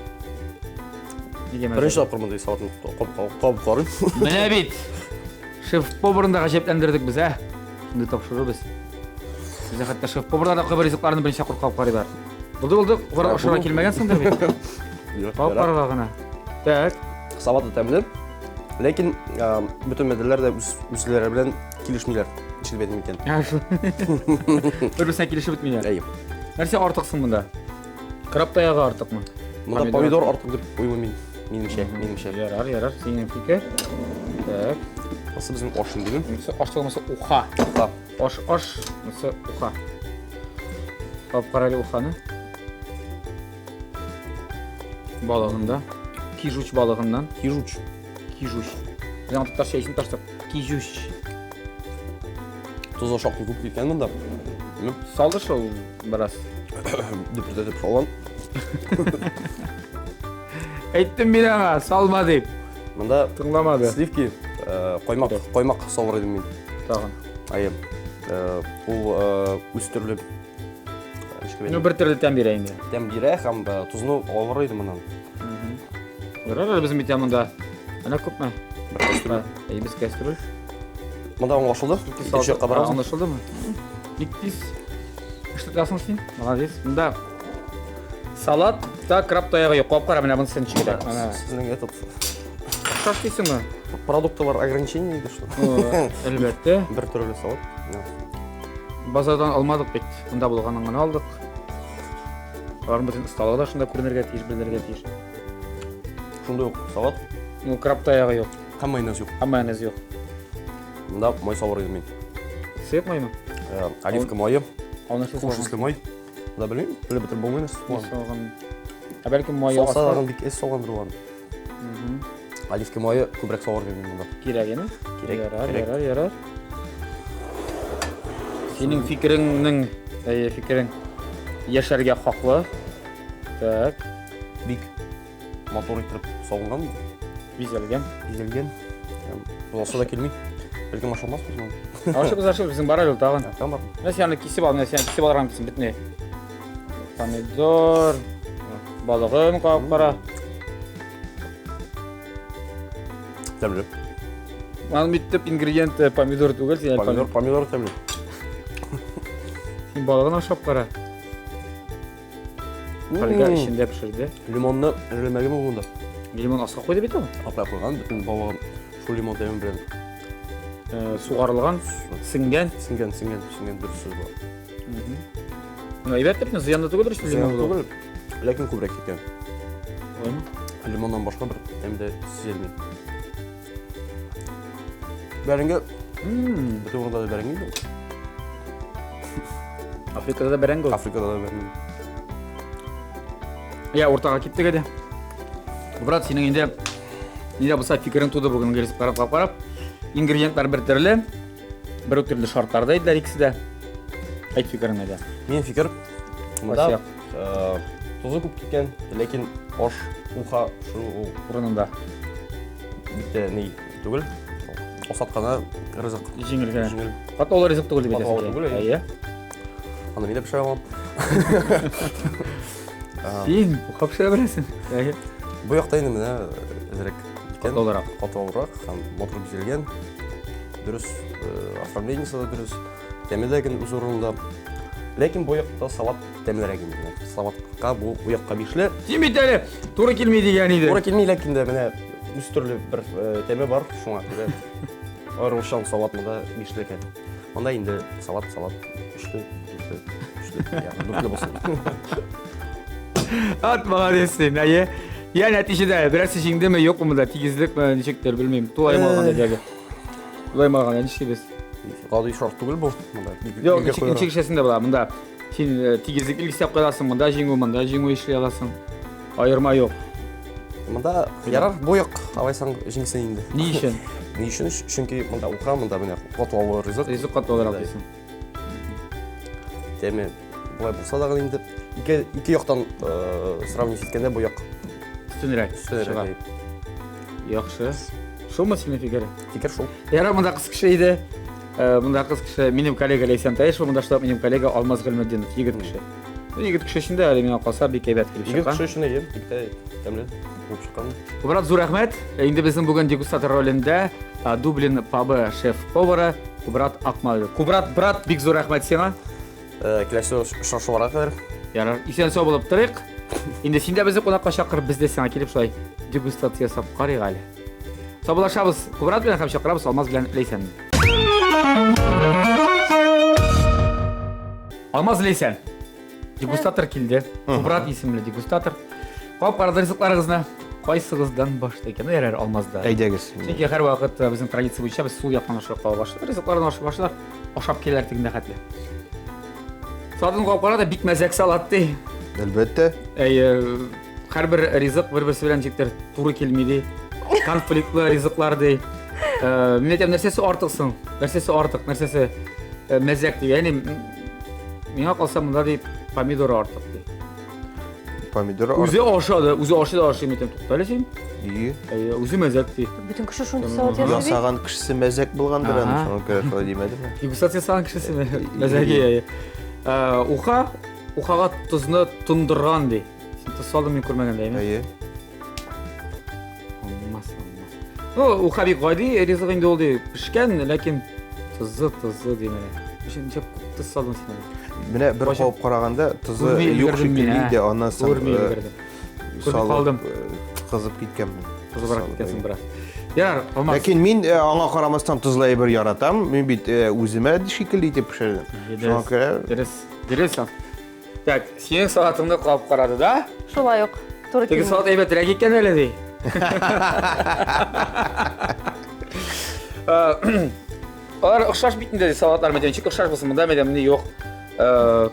Нигә мәзәк? Беренче тапкыр мондай салатны кабып карыйм. Менә бит. Шеф-поварны да гаҗәпләндердек без, Шундый тапшырыбыз. Бездә хәтта шеф-поварлар да кабыр ризыкларны беренче тапкыр кабып карыйлар. Булды, ашарга килмәгәнсеңдер бит. Кабып карарга гына. Так. Салаты тәмле. Ләкин бөтен мәдәләр дә үзләре белән килешмиләр. Ишелбәдем икән. Бер-берсенә килешеп бетмиләр. Әйе. Нәрсә артыксың монда? Краб таягы артыкмы? Монда помидор артык дип уйлыйм мин. Минемчә. Ярар, синең фикер. Так. Асы безнең аш инде. Ашлыгымсы уха. Аш, нәрсә уха. Кабып каралы уханы. Балыгында. Кижуч балыгыннан. Кижуч. Bizden tutar şeysin taştık. Kijuş. Tuz aşağı koyup кеткен монда. Saldı şol biraz. Деп салган. Әйттім мен аңа, салма деп. Монда Тыңламады. сливки, коймак салыр идем мин. Тагын. Айы. Ул үстерилеп. Ну бер төрле тәм бирә инде. Тәм бирә һәм тузны алыр идем моннан. Ярар, безнең бит янында. Ана күпме? Без кәстрүл. Монда аңлашылды. Икенче кабарабыз. Аңлашылдымы? Бик тиз. Эшләтәсең син? Молодец. Монда салат та краб таягы юк. Капкара менә моны сен чигә. Сезнең этот Шаш дисеңме? продуктовар ограничение иде что. Әлбәттә. Бер төрле салат. Базардан алмадык бит. Монда булганын гына алдык. Аларның бөтен осталыгы да шунда күренергә тиеш, белергә тиеш. Шундай ук салат. Ну, краб таяғы жоқ. Һәм майонез юк. Майонез жоқ. Монда май салып мен. Сыйық маймы? Оливка майы, Оны что кушинский май. Да білмеймін, біле бітір болмаймыз. салған? Бәлкім майы Салсадан бик ес салған тұрған. Оливка майы көбірек салып мен монда. Керек ені? Керек, керек. Ярар. Сенің фикірің яшәргә хақлы. Так, Бик мотор иттеріп салынған, бизелген. дизелген. Болса да келмей. Бәлкім ашылмас біз. Ашып, біздің бар әлі тағын. Тамам. Мен сені кесіп алғанмын кесін бітіне. Помидор, балығын қағып қара. Тәмле. Маған меттіп ингредиент помидор түгіл, сен Помидор тәмле. балығын ашап қара. Фольга ішінде пішірді. Лимонны жілмәге ме бұнда? Лимон асқа қойды бет ол? Апай қойған, бүтін балығын шу лимон тәмен білен. Суғарылған, сіңген. Сінген дұрыс сөз бар. Әйбәт зиянды түгіл дұрыс Зиян лимон бұл. түгіл, ләкин көбірек кеткен. Лимоннан башқа бір тәмді сезелмейді. Бәрінге, бүті орында да бәрінге. Африкада да бәрәң ғой. Африкада да бәрінге. Я ортаға кеттік әді. Брат, сенің енді бұса фикірің туды бүгін келісіп қарап. Ингредиенттар бір түрлі, бір түрлі шарттарды айдылар екісі де. Айт фикірің әді. Мен фикір, мұнда тұзы көп кеткен, ләкин ош, уха, шу, Бұрынында. бітті ней түгіл. Осатқана рызық. Жеңілге. Жеңіл. Қат олар ризық түгілді Қат олар түгіл, бетесің. Аны мен де пішіре аламын. Сен бұқа пішіре білесің. Бұл яқта енді міне әзірек Қат оларақ. Қату оларақ, мотор бізелген, дұрыс, оформлениясы да дұрыс, тәмі де өз орнында. Ләкин бұл яқта салат тәмілер әген. Салатқа бұл яққа бейшілі. Сен бет әлі тура келмейді деген еді. Тура келмей, ләкин де міне үз түрлі бір тәмі бар, шуңа. Арушан салат мұнда бейшілі екен. Онда енді салат, үшлі, дүртлі болсын. At мағадесін, әйе. Я нәтижеде бірәсі жеңді ме, жоқ мұнда тигізілік ме, нешектер білмеймін. Туай мағанда дәгі. Туай мағанда неше бес. Қады шарт түгіл бұл. Жоқ, нешекшесінде бұла. Мұнда сен тигізілік ilgісеп қойдасың, мұнда жеңу ешлей аласың. Айырма жоқ. Мұнда ярар бойық, алайсаң жеңсен енді. Не үшін? Не үшін? Чүнки мұнда ұқра, мұнда міне қатуалы ризық. Ризық қату олар дейсің. Тәме бұлай болса дағы енді екі яқтан сравнить еткенде бұл яқ Үстінірек. үстінірек. Яқшы. Шол ма сені фикері? Фикер шол. Яра мұнда қыз кіші еді. Мұнда қыз кіші менің коллега Лейсан Таишев, мұнда штаб менің коллега Алмаз Ғылмеддинов, егіт кіші. Егіт кіші ішінде әлі мен қалса бек әйбәт келіп Егер шыққан. кіші ішіне ем, екті тәмлі болып шыққан. Брат, зор рахмет. Енді біздің бүгін дегустатор ролінде Дублин пабы шеф-повары Кубрат Акмалов. Кубрат, брат, бик зор рахмет сена. Келесі шаршыларға қадыр. Ярар, исен сау болып тұрайық. Енді сен де бізді қонаққа шақырып, біз де сеңа келіп солай дегустация жасап қарайық әлі. Саубылашабыз Кубрат білен қам шақырамыз, Алмаз білен Лейсан. Алмаз Лейсан. Дегустатор келді. Кубрат есімлі дегустатор. Қауып қарады ризықларыңызына қайсығыздан башты екен, әрәр Алмазда. Әйдәгіз. Чөнки һәр вакыт безнең традиция буенча без сул яктан ашап кала башлар. Ризыкларны ашап башлар. Ашап келәр тигендә хәтле. Садын кап карада бик мәзәк салат ди. Әлбәттә. Һәрбер ризык бер-берсе белән җиктер туры килмиди. Конфликтлы ризыклар ди. Мен әйтәм, нәрсәсе артыксың? Нәрсәсе артык? Нәрсәсе мәзәк ди. Ягъни миңа калса монда ди помидор артык ди. Помидор Үзе ашады, ашый мәйтәм туктале син. Үзе мәзәк ди. Бүтін кіші шунды салат ясый бит. Ясаган кешесе мәзәк булгандыр аны, шуңа күрә шулай димәдеме? Дегустация салган кешесе мәзәге. Ухага тузны тундырган ди. Син туз салдың мен күрмәгәндәйме? Әйе. Ну, уха бик гади, ризык инде ул ди пешкән, ләкин тузы димәле. Өчен ничек туз салдың син? Менә бер калып караганда тузы Күрмәй юк өлгердем мен, шикелле иде, аннан соң Күрмәй калдым. кызып киткәнмен. Тузыбрак киткәнсең бераз. Ярар, Алмаз. Ләкин мин аңа карамастан тузлы әйбер яратам. Мин бит үземә шикелле итеп пешердем. Шуңа күрә Дөрес. Так, синең салатыңны калып карады да? Шулай ук. Туры Теге килмей. салат әйбәтрәк икән әле ди. Алар охшаш битинде салатлар менен чик охшаш болсун, мында менен эмне жок.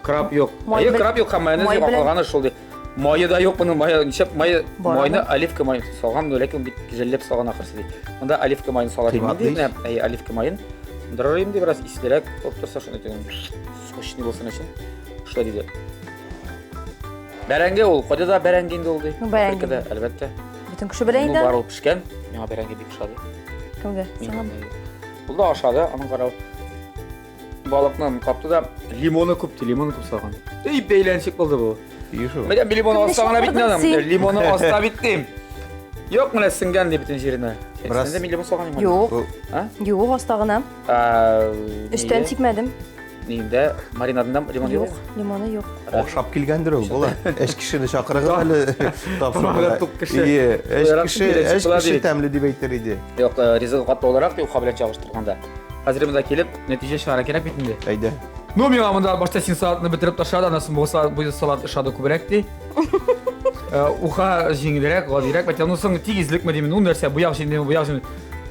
Краб жок. Краб жок, майонез жок, калганы ошол ди. Майы да жок, мунун майы ничеп майны оливка майы салган, лекин бит желлеп салган акырсы ди. Мында оливка майын салат дейм. Оливка майын. Дырырым ди бираз ислерек, болуп турса ошондой деген сочный болсун үчүн. Ошо диде. Бәрәңге ул, кайда да бәрәңге инде ул ди. Бәрәңге, албетте. Бүтүн киши белән инде. Барып пишкен. Миңа бәрәңге бик ошады. Кемгә? Саңа. Бул да ашады, анын карап. Балыкны капты да лимоны күптү, лимоны күп салган. Бейләнчек булды бу. Ишо. Мен лимоны астагана битне адам. Лимоны аста биттим. Yok менә сиңгән ди битен җиренә. Сендә мин лимон салган иман. Юк. А? Юк, астагына. Өстән тикмәдем. Нинде маринадында лимон юк. Лимоны юк. Охшап килгәндер ул, була. Эш кишене чакырыгыз әле тапшырырга. Эш кеше тәмле дип әйтер иде. Юк, ризык катты оларак ди ухабилән чагыштырганда. Хәзер монда килеп, нәтиҗә чыгара кирәк бит инде. Әйдә. Ну, миңа монда башта син салатны бетереп ташлады, анасын булса бу салат ышады күбрәк ди. Уха җиңелрәк, гадирәк, бәтән соң тигезлекме димин, ул нәрсә бу як җиңел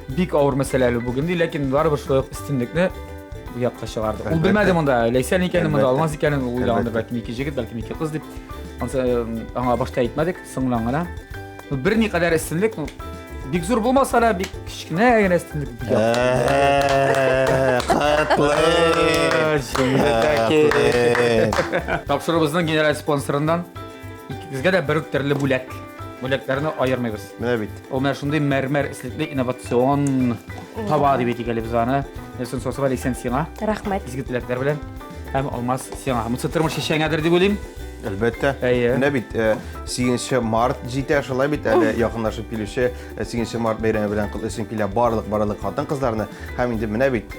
бик авыр мәсьәлә бүген ди, ләкин барыбер шулай өстенлекне бу якка чыгарды. Ул белмәде монда, Ләйсән икәнен, монда Алмаз икәнен уйлагандыр, бәлки ике җегет, бәлки ике кыз дип. Аңа башта әйтмәдек, соңлан гына. Бер никадәр өстенлек, бик зур булмаса да, бик кичкенә генә өстенлек. Тапшырыбызның генераль спонсорыннан икегезгә дә бер үк төрле бүләк. Бүләкләрне аермыйбыз. Менә бит. Ул менә шундый мәрмәр эслекле инновацион таба дип әйтелгән без аны. Нәсен сосыга лицензияңа. Рәхмәт. Изге теләкләр белән. Һәм Алмаз сиңа. Мосы тормыш чәчәңәдер дип уйлыйм. Әлбәттә. Әйе. Менә бит 8 март җитә шулай бит әле якынлашып килүче 8 март бәйрәме белән котлыйсым килә барлык хатын-кызларны. Һәм инде менә бит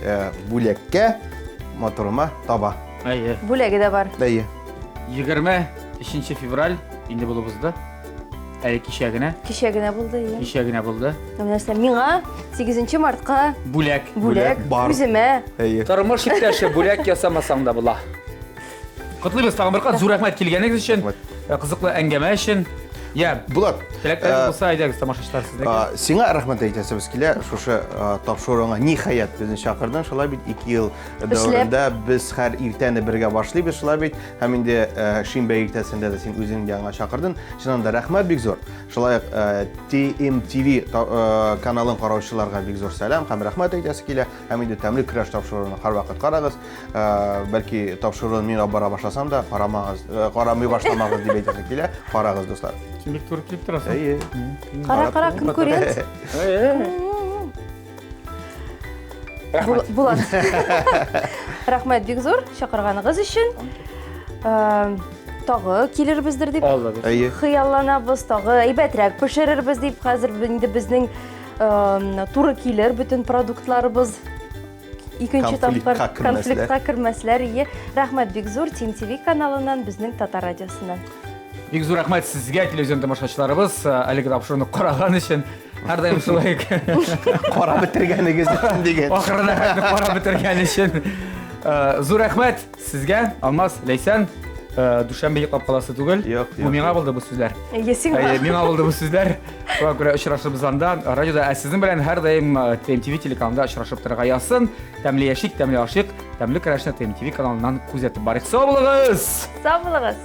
бүләккә моторыма таба. Әйе. Бүләге дә бар. Әйе. 23 февраль инде булыбызды. Әле кичә генә. Кичә генә булды, иә. Кичә генә булды. Нәрсә, миңа 8 мартка Бүләк. бүләк бар. үземә. Әйе. Тормыш иптәше бүләк ясамасаң да була. Котлыйбыз тагын бер кат зур рәхмәт килгәнегез өчен, кызыклы әңгәмә өчен. Я, Булат. теләкләрегез булса, әйдәгез тамашачылар сезнеке. Сиңа рәхмәт әйтәсебез килә. Шушы тапшыруыңа ниһаять безне чакырдың. Шулай бит 2 ел дәвамында без һәр иртәне бергә башлыйбыз. Шулай бит һәм инде шимбә иртәсендә дә син үзең яңа чакырдың. Шуннан да рәхмәт бик зур. Шулай TMTV каналын караучыларга бик зур сәлам һәм рәхмәт әйтәсе килә. Һәм инде тәмле көрәш тапшыруын һәрвакыт карагыз. Бәлки тапшыруын мин бара башласам да карамый башламагыз дип әйтәсе килә. Карагыз дуслар. Бик туры килеп торасың. Әйе. Кара конкурент. Булат. Рәхмәт бик зур чакырганыгыз өчен. Тагы килербездер дип Әйе. хыялланабыз, тагы әйбәтрәк пешерербез дип. Хәзер инде безнең туры килер bütün продуктларыбыз. Икенче тапкыр конфликтка кермәсләр. Рәхмәт бик зур TMTV каналыннан, безнең Татар радиосыннан. Бик зур рәхмәт сезгә, телевизион тамашачыларыбыз, әлеге тапшыруны караган өчен. Һәрдаим шулай Кара бетергәнегез өчен дигән. ахырына кара бетергән өчен. Зур рәхмәт сезгә, Алмаз, Ләйсән. Дүшәмбе йоклап каласы түгел. Бу миңа булды бу сүзләр. Әйе, Миңа булды бу сүзләр. Шуңа күрә очрашырбыз анда. Радиода сезнең белән һәрдаим TMTV телеканалында очрашып торырга ясын. Тәмле яшик, тәмле ашык, тәмле көрәшне TMTV каналыннан күзәтеп барыйк. Сау булыгыз! Сау булыгыз.